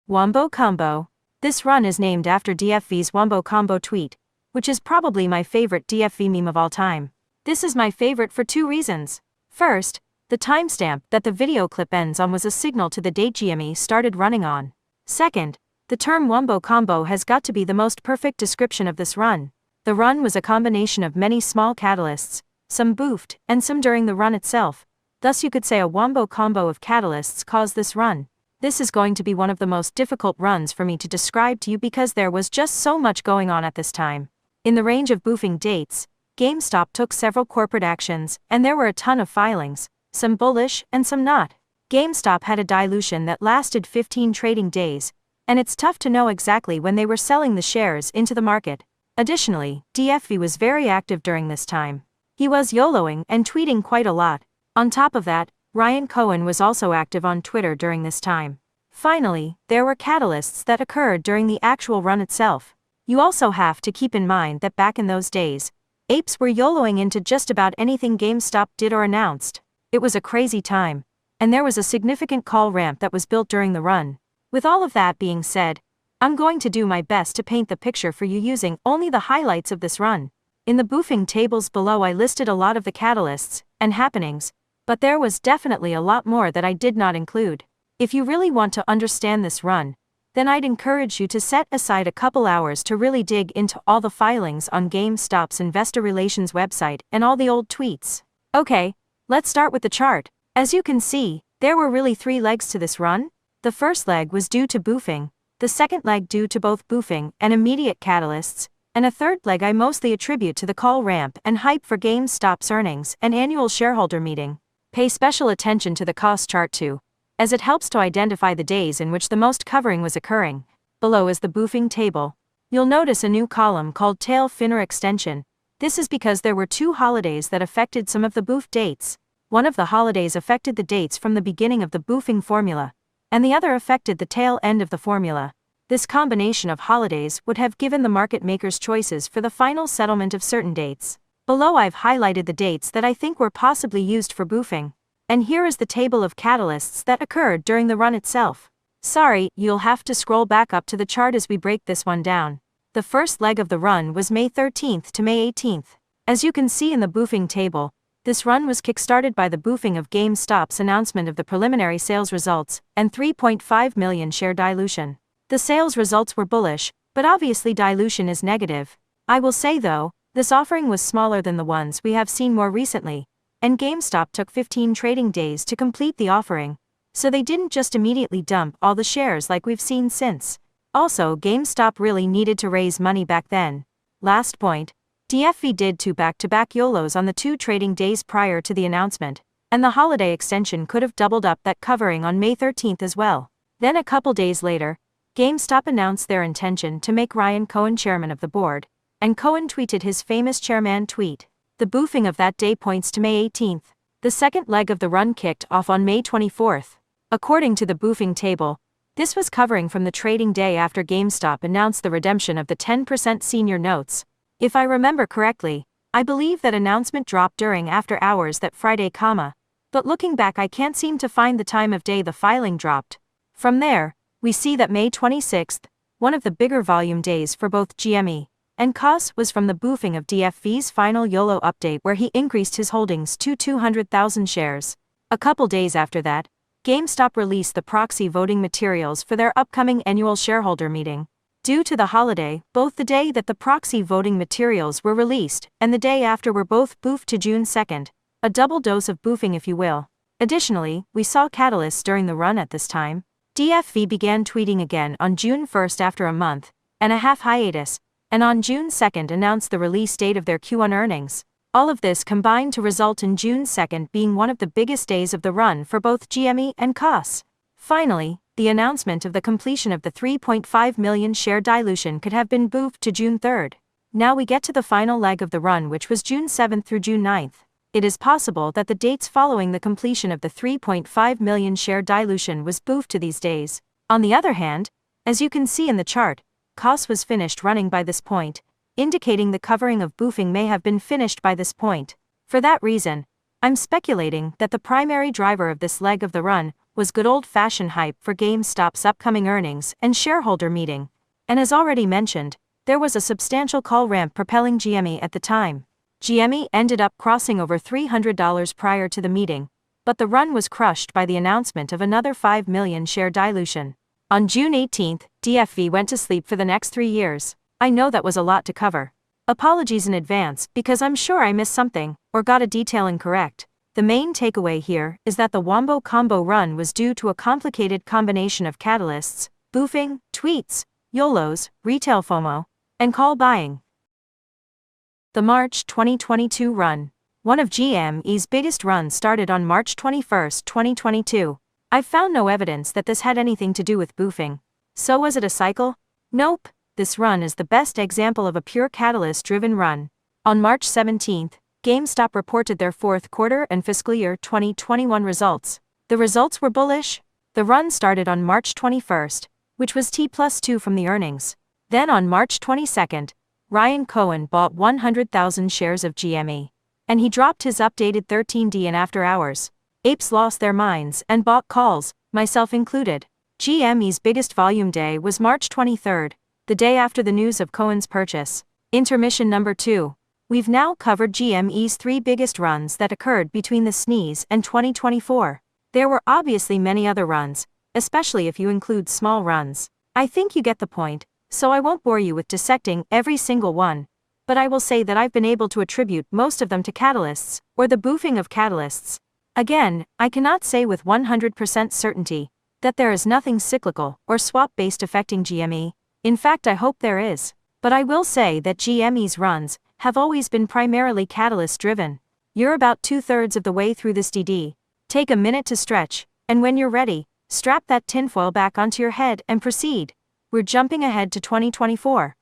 Wombo Combo. This run is named after DFV's Wombo Combo tweet, which is probably my favorite DFV meme of all time. This is my favorite for 2 reasons. First, the timestamp that the video clip ends on was a signal to the date GME started running on. Second, the term Wombo Combo has got to be the most perfect description of this run. The run was a combination of many small catalysts, some boofed, and some during the run itself. Thus you could say a Wombo combo of catalysts caused this run. This is going to be one of the most difficult runs for me to describe to you because there was just so much going on at this time. In the range of boofing dates, GameStop took several corporate actions, and there were a ton of filings, some bullish and some not. GameStop had a dilution that lasted 15 trading days, and it's tough to know exactly when they were selling the shares into the market. Additionally, DFV was very active during this time. He was YOLOing and tweeting quite a lot. On top of that, Ryan Cohen was also active on Twitter during this time. Finally, there were catalysts that occurred during the actual run itself. You also have to keep in mind that back in those days, apes were YOLOing into just about anything GameStop did or announced. It was a crazy time, and there was a significant call ramp that was built during the run. With all of that being said, I'm going to do my best to paint the picture for you using only the highlights of this run. In the boofing tables below I listed a lot of the catalysts and happenings, but there was definitely a lot more that I did not include. If you really want to understand this run, then I'd encourage you to set aside a couple hours to really dig into all the filings on GameStop's investor relations website and all the old tweets. Okay, let's start with the chart. As you can see, there were really 3 legs to this run. The first leg was due to boofing, the second leg due to both boofing and immediate catalysts, and a third leg I mostly attribute to the call ramp and hype for GameStop's earnings and annual shareholder meeting. Pay special attention to the KOASS chart too, as it helps to identify the days in which the most covering was occurring. Below is the boofing table. You'll notice a new column called Tail Finner Extension. This is because there were 2 holidays that affected some of the boof dates. One of the holidays affected the dates from the beginning of the boofing formula, and the other affected the tail end of the formula. This combination of holidays would have given the market makers choices for the final settlement of certain dates. Below I've highlighted the dates that I think were possibly used for boofing. And here is the table of catalysts that occurred during the run itself. Sorry, you'll have to scroll back up to the chart as we break this one down. The first leg of the run was May 13th to May 18th. As you can see in the boofing table, this run was kickstarted by the boofing of GameStop's announcement of the preliminary sales results and 3.5 million share dilution. The sales results were bullish, but obviously dilution is negative. I will say though, this offering was smaller than the ones we have seen more recently, and GameStop took 15 trading days to complete the offering, so they didn't just immediately dump all the shares like we've seen since. Also, GameStop really needed to raise money back then. Last point, DFV did 2 back-to-back YOLOs on the 2 trading days prior to the announcement, and the holiday extension could have doubled up that covering on May 13th as well. Then a couple days later, GameStop announced their intention to make Ryan Cohen chairman of the board, and Cohen tweeted his famous chairman tweet. The boofing of that day points to May 18th. The second leg of the run kicked off on May 24th. According to the boofing table, this was covering from the trading day after GameStop announced the redemption of the 10% senior notes. If I remember correctly, I believe that announcement dropped during after hours that Friday, but looking back I can't seem to find the time of day the filing dropped. From there, we see that May 26th, one of the bigger volume days for both GME and KOASS, was from the boofing of DFV's final YOLO update where he increased his holdings to 200,000 shares. A couple days after that, GameStop released the proxy voting materials for their upcoming annual shareholder meeting. Due to the holiday, both the day that the proxy voting materials were released and the day after were both boofed to June 2nd, a double dose of boofing if you will. Additionally, we saw catalysts during the run at this time. DFV began tweeting again on June 1st after a month and a half hiatus, and on June 2nd announced the release date of their Q1 earnings. All of this combined to result in June 2nd being one of the biggest days of the run for both GME and KOASS. Finally, the announcement of the completion of the 3.5 million share dilution could have been boofed to June 3rd. Now we get to the final leg of the run, which was June 7th through June 9th. It is possible that the dates following the completion of the 3.5 million share dilution was boofed to these days. On the other hand, as you can see in the chart, KOASS was finished running by this point, indicating the covering of boofing may have been finished by this point. For that reason, I'm speculating that the primary driver of this leg of the run was good old-fashioned hype for GameStop's upcoming earnings and shareholder meeting. And as already mentioned, there was a substantial call ramp propelling GME at the time. GME ended up crossing over $300 prior to the meeting, but the run was crushed by the announcement of another 5 million share dilution. On June 18th, DFV went to sleep for the next 3 years. I know that was a lot to cover. Apologies in advance because I'm sure I missed something or got a detail incorrect. The main takeaway here is that the Wombo Combo run was due to a complicated combination of catalysts, boofing, tweets, YOLOs, retail FOMO, and call buying. The March 2022 run. One of GME's biggest runs started on March 21, 2022. I've found no evidence that this had anything to do with boofing. So was it a cycle? Nope. This run is the best example of a pure catalyst-driven run. On March 17th, GameStop reported their fourth quarter and fiscal year 2021 results. The results were bullish. The run started on March 21st, which was T+2 from the earnings. Then on March 22nd, Ryan Cohen bought 100,000 shares of GME, and he dropped his updated 13D in after hours. Apes lost their minds and bought calls, myself included. GME's biggest volume day was March 23rd, the day after the news of Cohen's purchase. Intermission number 2. We've now covered GME's 3 biggest runs that occurred between the sneeze and 2024. There were obviously many other runs, especially if you include small runs. I think you get the point, so I won't bore you with dissecting every single one, but I will say that I've been able to attribute most of them to catalysts, or the boofing of catalysts. Again, I cannot say with 100% certainty that there is nothing cyclical or swap-based affecting GME. In fact, I hope there is. But I will say that GME's runs have always been primarily catalyst-driven. You're about 2/3 of the way through this DD. Take a minute to stretch, and when you're ready, strap that tinfoil back onto your head and proceed. We're jumping ahead to 2024.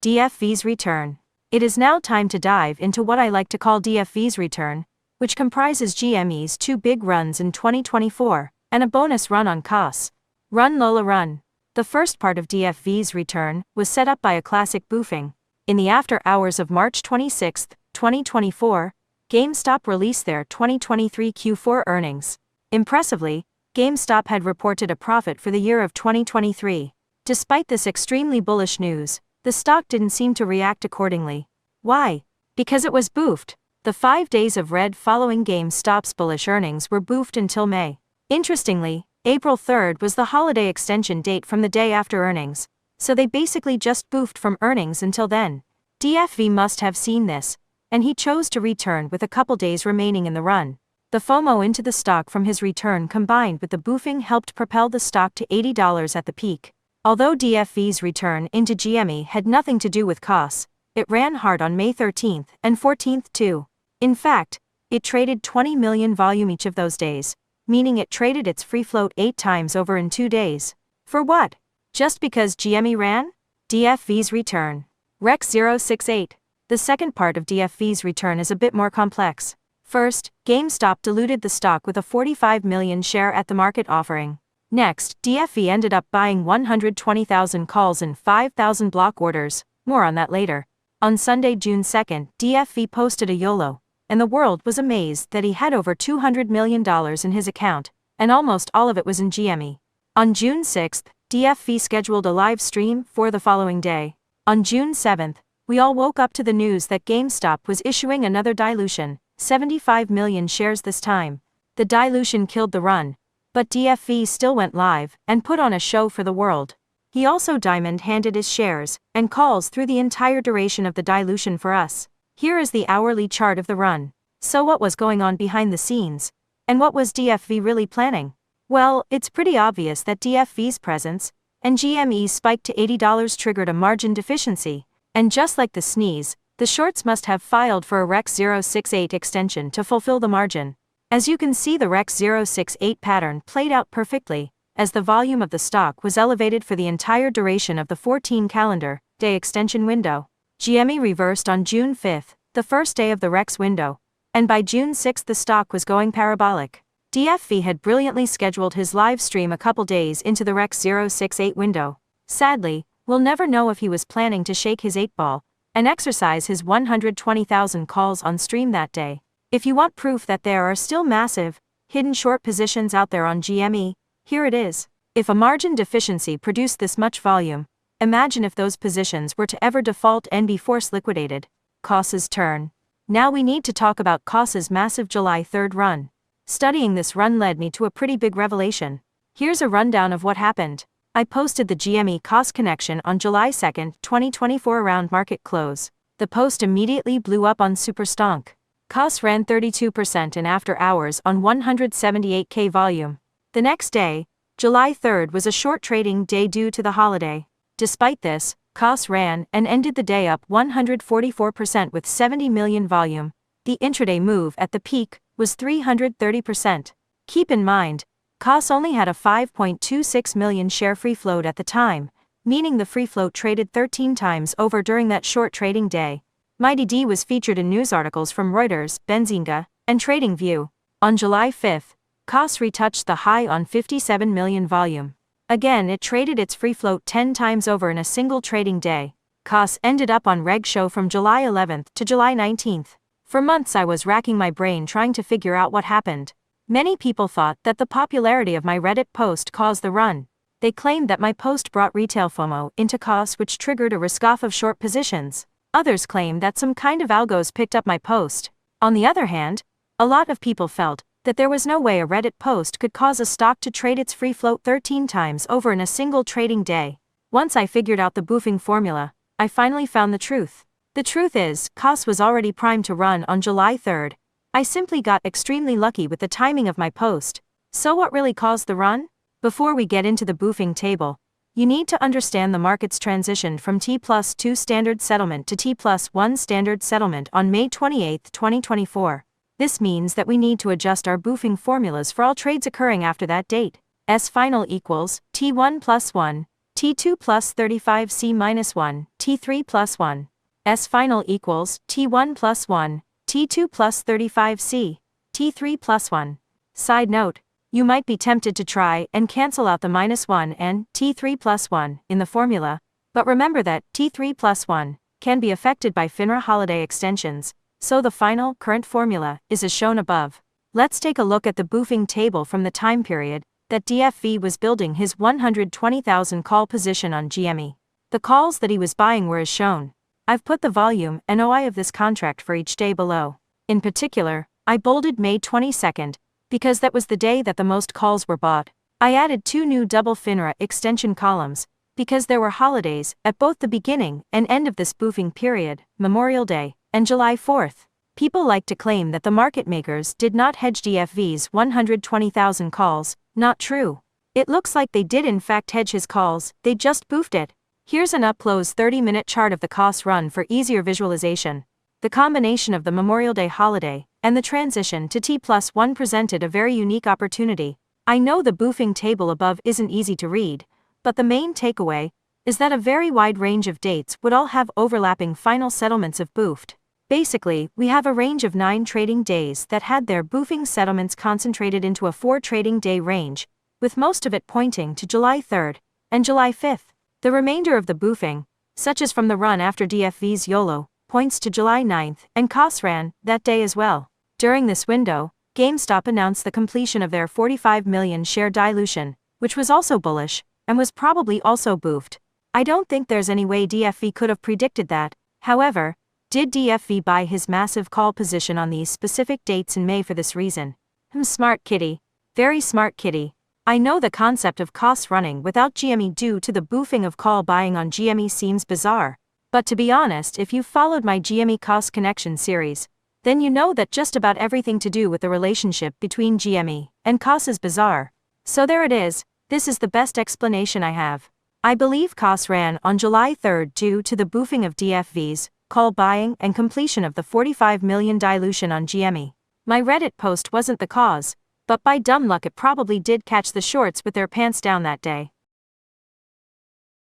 DFV's return. It is now time to dive into what I like to call DFV's return, which comprises GME's two big runs in 2024, and a bonus run on KOASS. Run Lola Run. The first part of DFV's return was set up by a classic Boofing. In the after hours of March 26, 2024, GameStop released their 2023 Q4 earnings. Impressively, GameStop had reported a profit for the year of 2023. Despite this extremely bullish news, the stock didn't seem to react accordingly. Why? Because it was boofed. The 5 days of red following GameStop's bullish earnings were boofed until May. Interestingly, April 3rd was the holiday extension date from the day after earnings, so they basically just boofed from earnings until then. DFV must have seen this, and he chose to return with a couple days remaining in the run. The FOMO into the stock from his return combined with the boofing helped propel the stock to $80 at the peak. Although DFV's return into GME had nothing to do with KOASS, it ran hard on May 13th and 14th too. In fact, it traded 20 million volume each of those days, meaning it traded its free float 8 times over in 2 days. For what? Just because GME ran? DFV's return. Rec 068. The second part of DFV's return is a bit more complex. First, GameStop diluted the stock with a 45 million share at the market offering. Next, DFV ended up buying 120,000 calls and 5,000 block orders, more on that later. On Sunday, June 2nd, DFV posted a YOLO, and the world was amazed that he had over $200 million in his account, and almost all of it was in GME. On June 6th, DFV scheduled a live stream for the following day. On June 7th, we all woke up to the news that GameStop was issuing another dilution, 75 million shares this time. The dilution killed the run, but DFV still went live and put on a show for the world. He also diamond-handed his shares and calls through the entire duration of the dilution for us. Here is the hourly chart of the run. So what was going on behind the scenes? And what was DFV really planning? Well, it's pretty obvious that DFV's presence and GME's spike to $80 triggered a margin deficiency. And just like the sneeze, the shorts must have filed for a Rec 068 extension to fulfill the margin. As you can see, the Rec 068 pattern played out perfectly, as the volume of the stock was elevated for the entire duration of the 14 calendar day extension window. GME reversed on June 5th, the first day of the Rec's window, and by June 6th the stock was going parabolic. DFV had brilliantly scheduled his live stream a couple days into the Rec 068 window. Sadly, we'll never know if he was planning to shake his 8-ball and exercise his 120,000 calls on stream that day. If you want proof that there are still massive, hidden short positions out there on GME, here it is. If a margin deficiency produced this much volume, imagine if those positions were to ever default and be force liquidated. KOASS's turn. Now we need to talk about KOASS's massive July 3rd run. Studying this run led me to a pretty big revelation. Here's a rundown of what happened. I posted the GME KOASS connection on July 2nd, 2024 around market close. The post immediately blew up on Super Stonk. KOASS ran 32% in after hours on 178K volume. The next day, July 3rd, was a short trading day due to the holiday. Despite this, KOASS ran and ended the day up 144% with 70 million volume. The intraday move at the peak was 330%. Keep in mind, KOASS only had a 5.26 million share free float at the time, meaning the free float traded 13 times over during that short trading day. Mighty D was featured in news articles from Reuters, Benzinga, and TradingView. On July 5th, KOASS retouched the high on 57 million volume. Again, it traded its free float 10 times over in a single trading day. KOASS ended up on Reg Show from July 11th to July 19th. For months I was racking my brain trying to figure out what happened. Many people thought that the popularity of my Reddit post caused the run. They claimed that my post brought retail FOMO into KOASS, which triggered a risk-off of short positions. Others claimed that some kind of algos picked up my post. On the other hand, a lot of people felt that there was no way a Reddit post could cause a stock to trade its free float 13 times over in a single trading day. Once I figured out the boofing formula, I finally found the truth. The truth is, KOASS was already primed to run on July 3rd. I simply got extremely lucky with the timing of my post. So what really caused the run? Before we get into the Boofing table, you need to understand the market's transition from T+2 standard settlement to T+1 standard settlement on May 28, 2024. This means that we need to adjust our Boofing formulas for all trades occurring after that date. S final equals T1 plus 1, T2 plus 35C minus 1, T3 plus 1. S final equals T1 plus 1, T2 plus 35C, T3 plus 1. Side note, you might be tempted to try and cancel out the -1 and T3 plus 1 in the formula, but remember that T3 plus 1 can be affected by FINRA holiday extensions, so the final current formula is as shown above. Let's take a look at the Boofing table from the time period that DFV was building his 120,000 call position on GME. The calls that he was buying were as shown. I've put the volume and OI of this contract for each day below. In particular, I bolded May 22nd, because that was the day that the most calls were bought. I added 2 new double FINRA extension columns, because there were holidays at both the beginning and end of this Boofing period, Memorial Day and July 4th. People like to claim that the market makers did not hedge DFV's 120,000 calls. Not true. It looks like they did in fact hedge his calls, they just boofed it. Here's an up-close 30-minute chart of the KOASS run for easier visualization. The combination of the Memorial Day holiday and the transition to T+1 presented a very unique opportunity. I know the Boofing table above isn't easy to read, but the main takeaway is that a very wide range of dates would all have overlapping final settlements of boofed. Basically, we have a range of 9 trading days that had their Boofing settlements concentrated into a 4 trading day range, with most of it pointing to July 3rd and July 5th. The remainder of the Boofing, such as from the run after DFV's YOLO, points to July 9th, and KOASS ran that day as well. During this window, GameStop announced the completion of their 45 million share dilution, which was also bullish, and was probably also boofed. I don't think there's any way DFV could have predicted that. However, did DFV buy his massive call position on these specific dates in May for this reason? Smart kitty. Very smart kitty. I know the concept of KOASS running without GME due to the boofing of call buying on GME seems bizarre. But to be honest, if you've followed my GME KOASS connection series, then you know that just about everything to do with the relationship between GME and KOASS is bizarre. So there it is, this is the best explanation I have. I believe KOASS ran on July 3rd due to the boofing of DFV's call buying and completion of the 45 million dilution on GME. My Reddit post wasn't the cause, but by dumb luck it probably did catch the shorts with their pants down that day.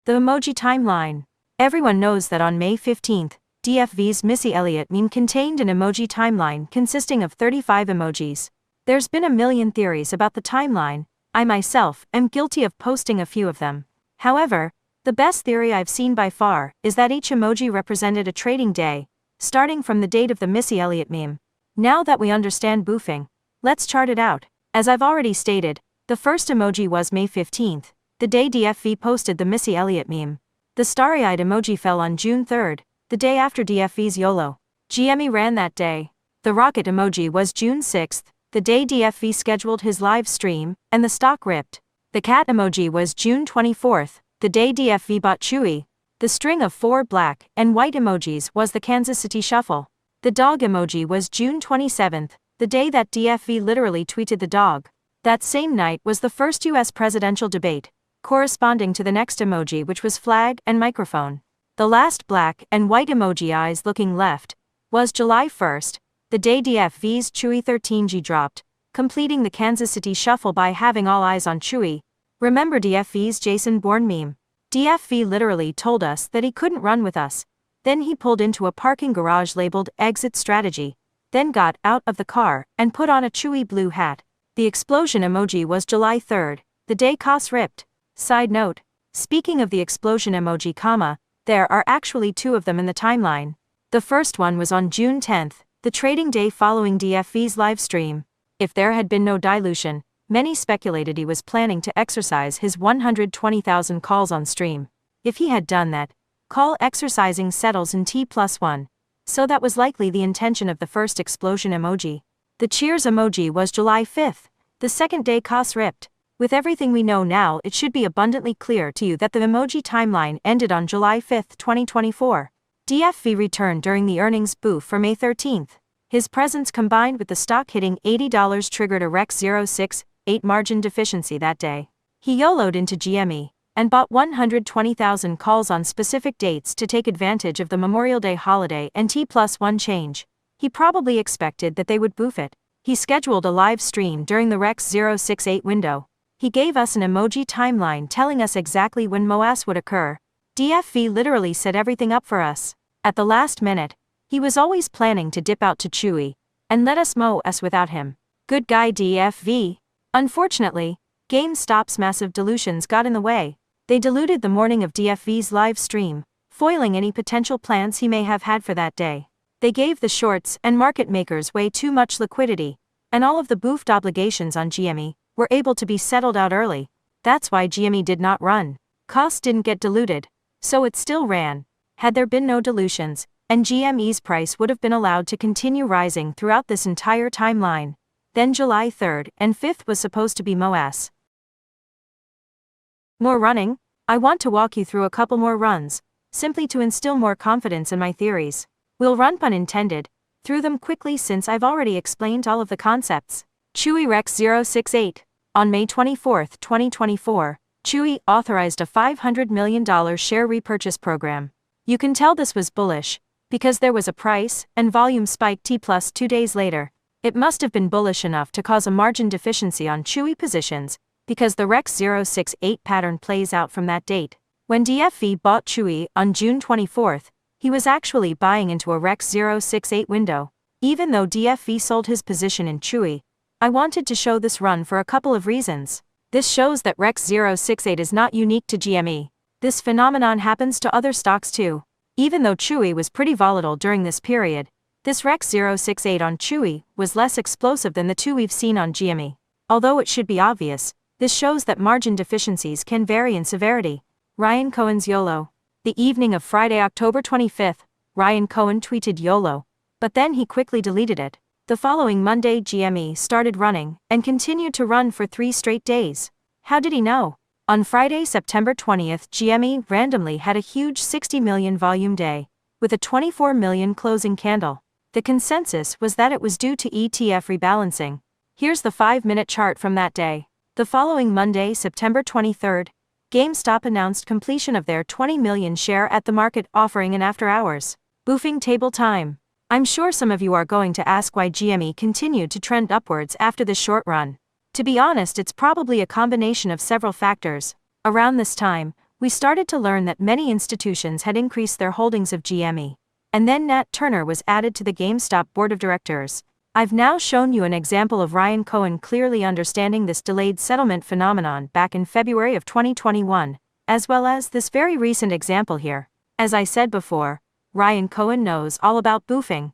The emoji timeline. Everyone knows that on May 15th, DFV's Missy Elliott meme contained an emoji timeline consisting of 35 emojis. There's been a million theories about the timeline. I myself am guilty of posting a few of them. However, the best theory I've seen by far is that each emoji represented a trading day, starting from the date of the Missy Elliott meme. Now that we understand boofing, let's chart it out. As I've already stated, the first emoji was May 15th, the day DFV posted the Missy Elliott meme. The starry-eyed emoji fell on June 3rd, the day after DFV's YOLO. GME ran that day. The rocket emoji was June 6th, the day DFV scheduled his live stream, and the stock ripped. The cat emoji was June 24th, the day DFV bought Chewy. The string of 4 black and white emojis was the Kansas City Shuffle. The dog emoji was June 27th, the day that DFV literally tweeted the dog. That same night was the first US presidential debate, corresponding to the next emoji, which was flag and microphone. The last black and white emoji, eyes looking left, was July 1st, the day DFV's Chewy 13G dropped, completing the Kansas City Shuffle by having all eyes on Chewy. Remember DFV's Jason Bourne meme? DFV literally told us that he couldn't run with us. Then he pulled into a parking garage labeled Exit Strategy, then got out of the car and put on a Chewy blue hat. The explosion emoji was July 3rd, the day KOASS ripped. Side note, speaking of the explosion emoji, there are actually 2 of them in the timeline. The first one was on June 10th, the trading day following DFV's live stream. If there had been no dilution, many speculated he was planning to exercise his 120,000 calls on stream. If he had done that, call exercising settles in T+1. So that was likely the intention of the first explosion emoji. The cheers emoji was July 5th, the second day KOASS ripped. With everything we know now, it should be abundantly clear to you that the emoji timeline ended on July 5, 2024. DFV returned during the earnings boof for May 13th. His presence combined with the stock hitting $80 triggered a Rec 06 0.8 margin deficiency that day. He YOLO'd into GME and bought 120,000 calls on specific dates to take advantage of the Memorial Day holiday and T+1 change. He probably expected that they would boof it. He scheduled a live stream during the Rex 068 window. He gave us an emoji timeline telling us exactly when MOASS would occur. DFV literally set everything up for us. At the last minute, he was always planning to dip out to Chewy and let us MOASS without him. Good guy DFV. Unfortunately, GameStop's massive dilutions got in the way. They diluted the morning of DFV's live stream, foiling any potential plans he may have had for that day. They gave the shorts and market makers way too much liquidity, and all of the boofed obligations on GME were able to be settled out early. That's why GME did not run. KOASS didn't get diluted, so it still ran. Had there been no dilutions, and GME's price would have been allowed to continue rising throughout this entire timeline, then July 3rd and 5th was supposed to be MOASS. More running? I want to walk you through a couple more runs, simply to instill more confidence in my theories. We'll run, pun intended, through them quickly since I've already explained all of the concepts. Chewy Rex 068. On May 24, 2024, Chewy authorized a $500 million share repurchase program. You can tell this was bullish, because there was a price and volume spike T+2 days later. It must have been bullish enough to cause a margin deficiency on Chewy positions, because the Rex 068 pattern plays out from that date. When DFV bought Chewy on June 24, he was actually buying into a Rex 068 window. Even though DFV sold his position in Chewy, I wanted to show this run for a couple of reasons. This shows that Rex 068 is not unique to GME. This phenomenon happens to other stocks too. Even though Chewy was pretty volatile during this period, this Rex 068 on Chewy was less explosive than the two we've seen on GME. Although it should be obvious, this shows that margin deficiencies can vary in severity. Ryan Cohen's YOLO. The evening of Friday, October 25th, Ryan Cohen tweeted YOLO, but then he quickly deleted it. The following Monday GME started running and continued to run for 3 straight days. How did he know? On Friday, September 20th, GME randomly had a huge 60 million volume day, with a 24 million closing candle. The consensus was that it was due to ETF rebalancing. Here's the 5-minute chart from that day. The following Monday, September 23rd, GameStop announced completion of their 20 million share at the market offering in after hours. Boofing table time. I'm sure some of you are going to ask why GME continued to trend upwards after this short run. To be honest, it's probably a combination of several factors. Around this time, we started to learn that many institutions had increased their holdings of GME. And then Nat Turner was added to the GameStop board of directors. I've now shown you an example of Ryan Cohen clearly understanding this delayed settlement phenomenon back in February of 2021, as well as this very recent example here. As I said before, Ryan Cohen knows all about boofing.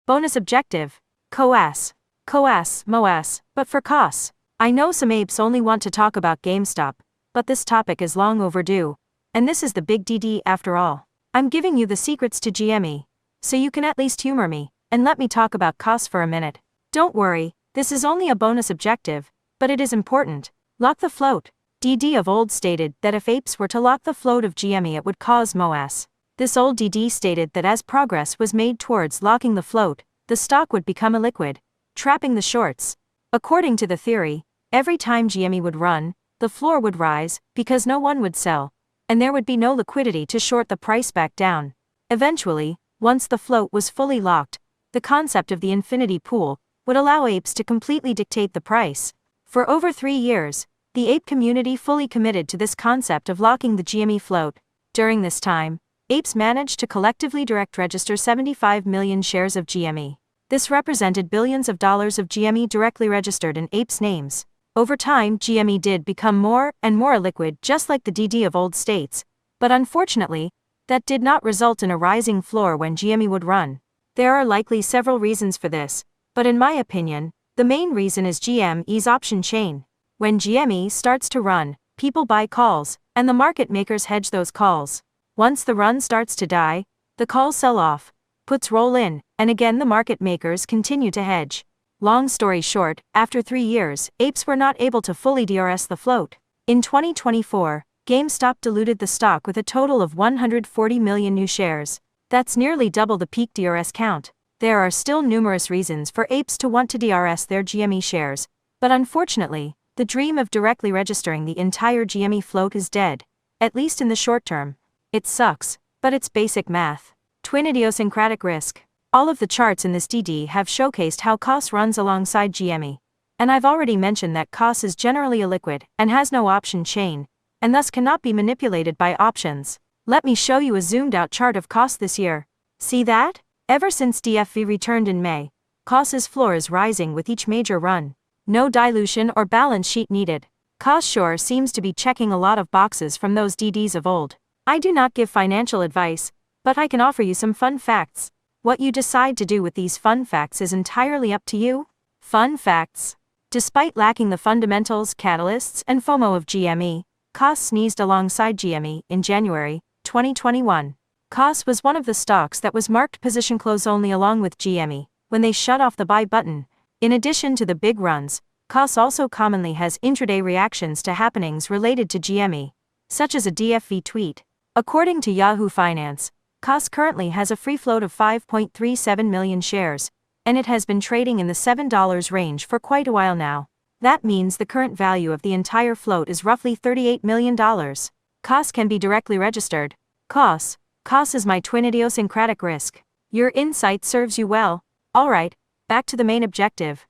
Bonus objective. KOASS. KOASS, MOASS, but for KOASS. I know some apes only want to talk about GameStop, but this topic is long overdue, and this is the big DD after all. I'm giving you the secrets to GME, so you can at least humor me. And let me talk about KOASS for a minute. Don't worry, this is only a bonus objective, but it is important. Lock the float. DD of old stated that if apes were to lock the float of GME it would cause MOASS. This old DD stated that as progress was made towards locking the float, the stock would become illiquid, trapping the shorts. According to the theory, every time GME would run, the floor would rise, because no one would sell, and there would be no liquidity to short the price back down. Eventually, once the float was fully locked, the concept of the infinity pool would allow apes to completely dictate the price. For over 3 years, the ape community fully committed to this concept of locking the GME float. During this time, apes managed to collectively direct register 75 million shares of GME. This represented billions of dollars of GME directly registered in apes' names. Over time, GME did become more and more illiquid, just like the DD of old states, but unfortunately, that did not result in a rising floor when GME would run. There are likely several reasons for this, but in my opinion, the main reason is GME's option chain. When GME starts to run, people buy calls, and the market makers hedge those calls. Once the run starts to die, the calls sell off, puts roll in, and again the market makers continue to hedge. Long story short, after 3 years, apes were not able to fully DRS the float. In 2024, GameStop diluted the stock with a total of 140 million new shares. That's nearly double the peak DRS count. There are still numerous reasons for apes to want to DRS their GME shares, But unfortunately, the dream of directly registering the entire GME float is dead, at least in the short term. It sucks, but it's basic math. Twin idiosyncratic risk. All of the charts in this DD have showcased how KOASS runs alongside GME. And I've already mentioned that KOASS is generally illiquid and has no option chain, and thus cannot be manipulated by options. Let me show you a zoomed out chart of KOASS this year. See that? Ever since DFV returned in May, KOASS's floor is rising with each major run. No dilution or balance sheet needed. KOASS sure seems to be checking a lot of boxes from those DDs of old. I do not give financial advice, but I can offer you some fun facts. What you decide to do with these fun facts is entirely up to you. Fun facts. Despite lacking the fundamentals, catalysts, and FOMO of GME, KOASS sneezed alongside GME in January 2021. KOASS was one of the stocks that was marked position close only along with GME when they shut off the buy button. In addition to the big runs, KOASS also commonly has intraday reactions to happenings related to GME, such as a DFV tweet. According to Yahoo Finance, KOASS currently has a free float of 5.37 million shares, and it has been trading in the $7 range for quite a while now. That means the current value of the entire float is roughly $38 million. KOASS can be directly registered. KOASS is my twin idiosyncratic risk. Your insight serves you well. Alright, back to the main objective.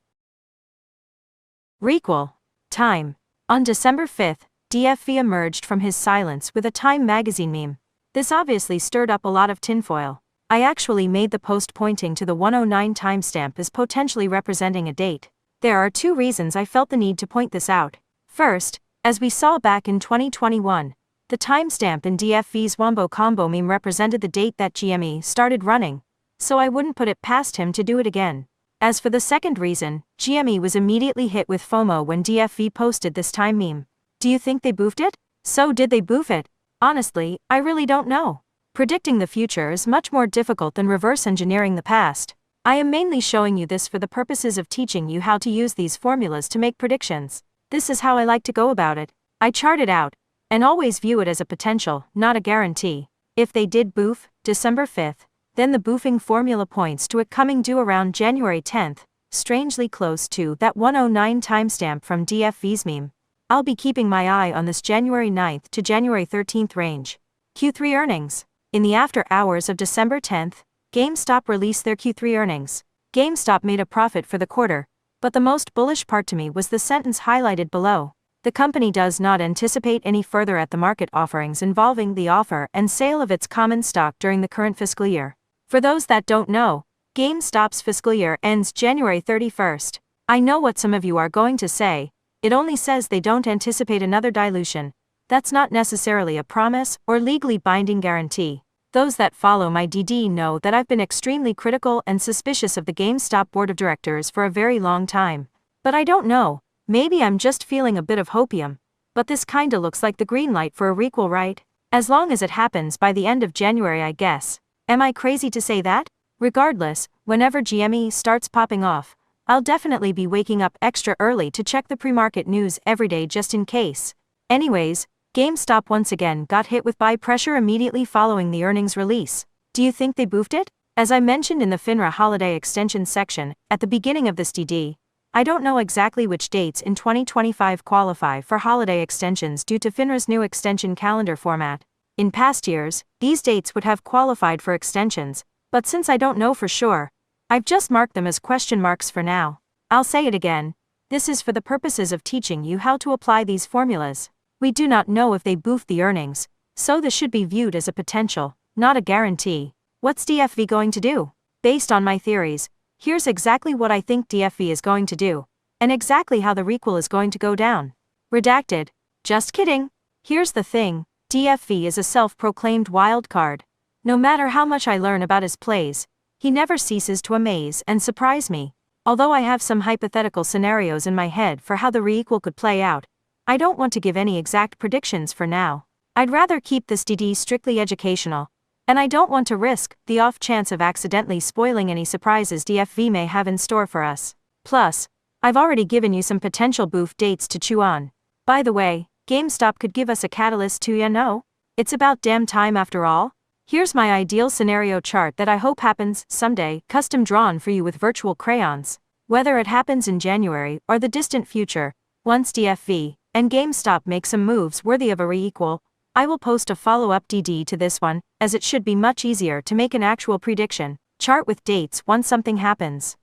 Requel. Time. On December 5th, DFV emerged from his silence with a Time magazine meme. This obviously stirred up a lot of tinfoil. I actually made the post pointing to the 109 timestamp as potentially representing a date. There are two reasons I felt the need to point this out. First, as we saw back in 2021, the timestamp in DFV's Wombo Combo meme represented the date that GME started running, so I wouldn't put it past him to do it again. As for the second reason, GME was immediately hit with FOMO when DFV posted this time meme. Do you think they boofed it? So did they boof it? Honestly, I really don't know. Predicting the future is much more difficult than reverse engineering the past. I am mainly showing you this for the purposes of teaching you how to use these formulas to make predictions. This is how I like to go about it. I chart it out, and always view it as a potential, not a guarantee. If they did boof, December 5th, then the boofing formula points to it coming due around January 10th, strangely close to that 109 timestamp from DFV's meme. I'll be keeping my eye on this January 9th to January 13th range. Q3 earnings. In the after hours of December 10th, GameStop released their Q3 earnings. GameStop made a profit for the quarter, but the most bullish part to me was the sentence highlighted below. The company does not anticipate any further at-the-market offerings involving the offer and sale of its common stock during the current fiscal year. For those that don't know, GameStop's fiscal year ends January 31st. I know what some of you are going to say. It only says they don't anticipate another dilution. That's not necessarily a promise or legally binding guarantee. Those that follow my DD know that I've been extremely critical and suspicious of the GameStop board of directors for a very long time. But I don't know, maybe I'm just feeling a bit of hopium. But this kinda looks like the green light for a Requel, right? As long as it happens by the end of January, I guess. Am I crazy to say that? Regardless, whenever GME starts popping off, I'll definitely be waking up extra early to check the pre-market news every day just in case. Anyways, GameStop once again got hit with buy pressure immediately following the earnings release. Do you think they boofed it? As I mentioned in the FINRA holiday extension section at the beginning of this DD, I don't know exactly which dates in 2025 qualify for holiday extensions due to FINRA's new extension calendar format. In past years, these dates would have qualified for extensions, but since I don't know for sure, I've just marked them as question marks for now. I'll say it again, this is for the purposes of teaching you how to apply these formulas. We do not know if they boofed the earnings, so this should be viewed as a potential, not a guarantee. What's DFV going to do? Based on my theories, here's exactly what I think DFV is going to do, and exactly how the Requel is going to go down. Redacted. Just kidding. Here's the thing, DFV is a self-proclaimed wild card. No matter how much I learn about his plays, he never ceases to amaze and surprise me. Although I have some hypothetical scenarios in my head for how the Requel could play out, I don't want to give any exact predictions for now. I'd rather keep this DD strictly educational, and I don't want to risk the off chance of accidentally spoiling any surprises DFV may have in store for us. Plus, I've already given you some potential boof dates to chew on. By the way, GameStop could give us a catalyst too, you know? It's about damn time after all. Here's my ideal scenario chart that I hope happens someday, custom drawn for you with virtual crayons. Whether it happens in January or the distant future, once DFV and GameStop make some moves worthy of a Requel, I will post a follow-up DD to this one, as it should be much easier to make an actual prediction chart with dates once something happens.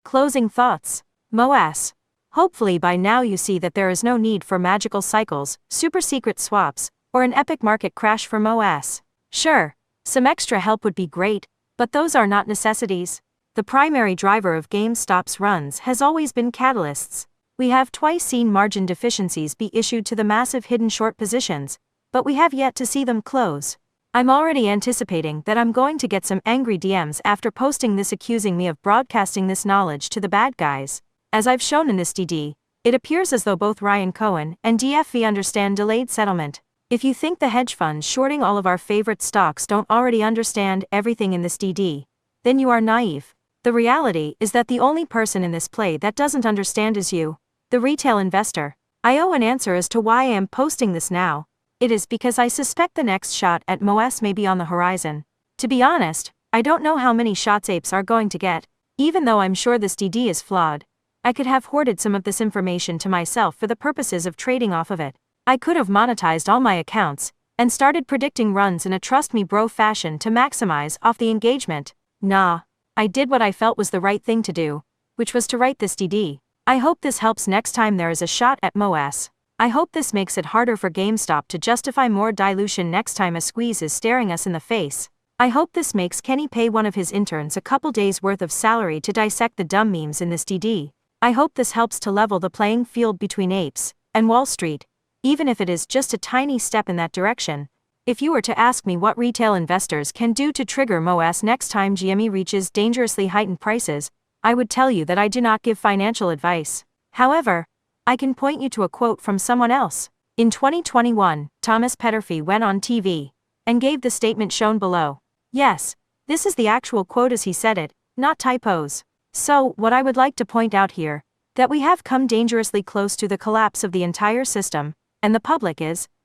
Closing thoughts. MOASS. Hopefully by now you see that there is no need for magical cycles, super secret swaps, or an epic market crash for MOASS. Sure, some extra help would be great, but those are not necessities. The primary driver of GameStop's runs has always been catalysts. We have twice seen margin deficiencies be issued to the massive hidden short positions, but we have yet to see them close. I'm already anticipating that I'm going to get some angry DMs after posting this accusing me of broadcasting this knowledge to the bad guys. As I've shown in this DD, it appears as though both Ryan Cohen and DFV understand delayed settlement. If you think the hedge funds shorting all of our favorite stocks don't already understand everything in this DD, then you are naive. The reality is that the only person in this play that doesn't understand is you, the retail investor. I owe an answer as to why I am posting this now. It is because I suspect the next shot at MOASS may be on the horizon. To be honest, I don't know how many shots apes are going to get. Even though I'm sure this DD is flawed, I could have hoarded some of this information to myself for the purposes of trading off of it. I could have monetized all my accounts and started predicting runs in a trust me bro fashion to maximize off the engagement. Nah. I did what I felt was the right thing to do, which was to write this DD. I hope this helps next time there is a shot at MOASS. I hope this makes it harder for GameStop to justify more dilution next time a squeeze is staring us in the face. I hope this makes Kenny pay one of his interns a couple days worth of salary to dissect the dumb memes in this DD. I hope this helps to level the playing field between apes and Wall Street, even if it is just a tiny step in that direction. If you were to ask me what retail investors can do to trigger MOASS next time GME reaches dangerously heightened prices, I would tell you that I do not give financial advice. However, I can point you to a quote from someone else. In 2021, Thomas Petterfy went on TV and gave the statement shown below. Yes, this is the actual quote as he said it, not typos. So, what I would like to point out here, that we have come dangerously close to the collapse of the entire system, and the public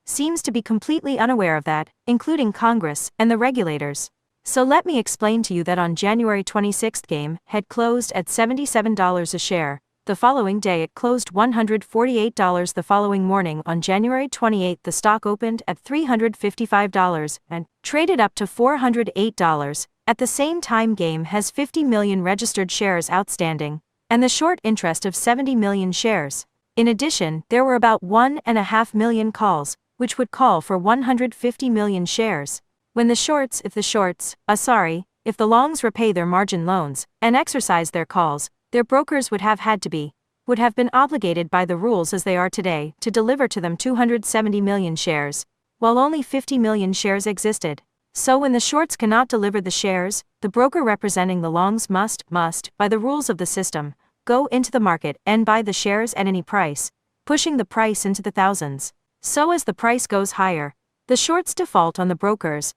seems to be completely unaware of that, including Congress and the regulators. So let me explain to you that on January 26th game had closed at $77 a share. The following day it closed $148. The following morning on January 28th the stock opened at $355 and traded up to $408. At the same time game has 50 million registered shares outstanding, and the short interest of 70 million shares. In addition, there were about 1.5 million calls, which would call for 150 million shares. When the shorts, if the longs repay their margin loans and exercise their calls, their brokers would have been obligated by the rules as they are today to deliver to them 270 million shares, while only 50 million shares existed. So when the shorts cannot deliver the shares, the broker representing the longs must, by the rules of the system, go into the market and buy the shares at any price, pushing the price into the thousands. So as the price goes higher, the shorts default on the brokers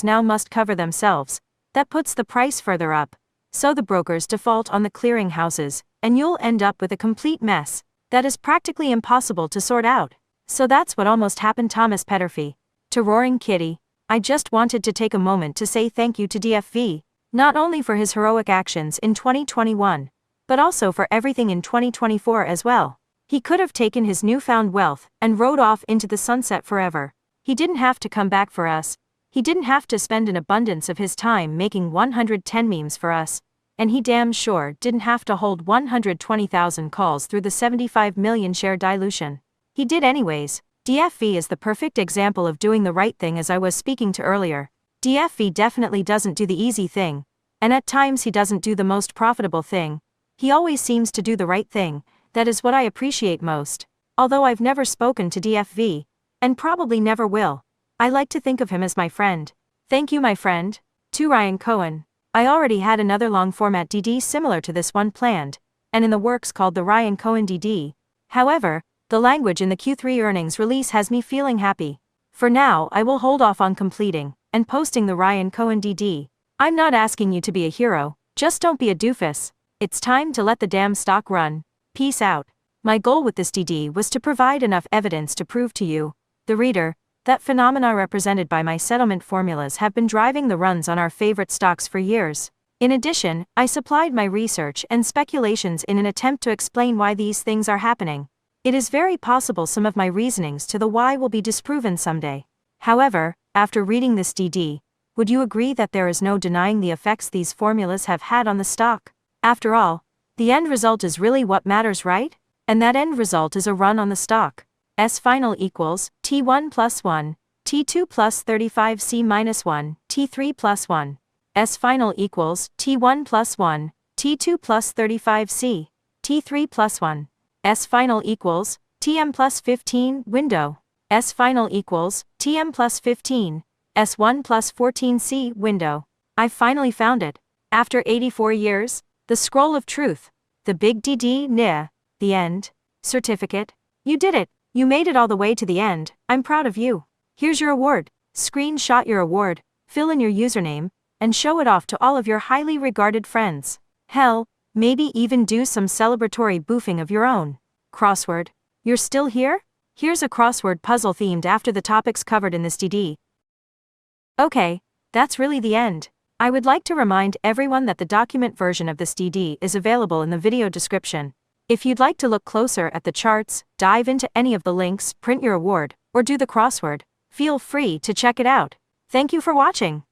now must cover themselves, that puts the price further up. So the brokers default on the clearing houses, and you'll end up with a complete mess that is practically impossible to sort out. So that's what almost happened Thomas Petterfy. To Roaring Kitty, I just wanted to take a moment to say thank you to DFV, not only for his heroic actions in 2021, but also for everything in 2024 as well. He could have taken his newfound wealth and rode off into the sunset forever. He didn't have to come back for us. He didn't have to spend an abundance of his time making 110 memes for us. And he damn sure didn't have to hold 120,000 calls through the 75 million share dilution. He did anyways. DFV is the perfect example of doing the right thing as I was speaking to earlier. DFV definitely doesn't do the easy thing. And at times he doesn't do the most profitable thing. He always seems to do the right thing. That is what I appreciate most. Although I've never spoken to DFV, and probably never will, I like to think of him as my friend. Thank you my friend. To Ryan Cohen. I already had another long format DD similar to this one planned, and in the works called the Ryan Cohen DD. However, the language in the Q3 earnings release has me feeling happy. For now I will hold off on completing and posting the Ryan Cohen DD. I'm not asking you to be a hero, just don't be a doofus. It's time to let the damn stock run. Peace out. My goal with this DD was to provide enough evidence to prove to you, the reader, that phenomena represented by my settlement formulas have been driving the runs on our favorite stocks for years. In addition, I supplied my research and speculations in an attempt to explain why these things are happening. It is very possible some of my reasonings to the why will be disproven someday. However, after reading this DD, would you agree that there is no denying the effects these formulas have had on the stock? After all, the end result is really what matters, right? And that end result is a run on the stock. S final equals T1 plus 1, T2 plus 35C minus 1, T3 plus 1. S final equals T1 plus 1, T2 plus 35C, T3 plus 1. S final equals Tm plus 15 window. S final equals Tm plus 15, S1 plus 14C window. I finally found it. After 84 years, the scroll of truth. The big DD nya. The end. Certificate. You did it. You made it all the way to the end. I'm proud of you. Here's your award. Screenshot your award, fill in your username, and show it off to all of your highly regarded friends. Hell, maybe even do some celebratory boofing of your own. Crossword. You're still here? Here's a crossword puzzle themed after the topics covered in this DD. Okay, that's really the end. I would like to remind everyone that the document version of this DD is available in the video description. If you'd like to look closer at the charts, dive into any of the links, print your award, or do the crossword, feel free to check it out. Thank you for watching.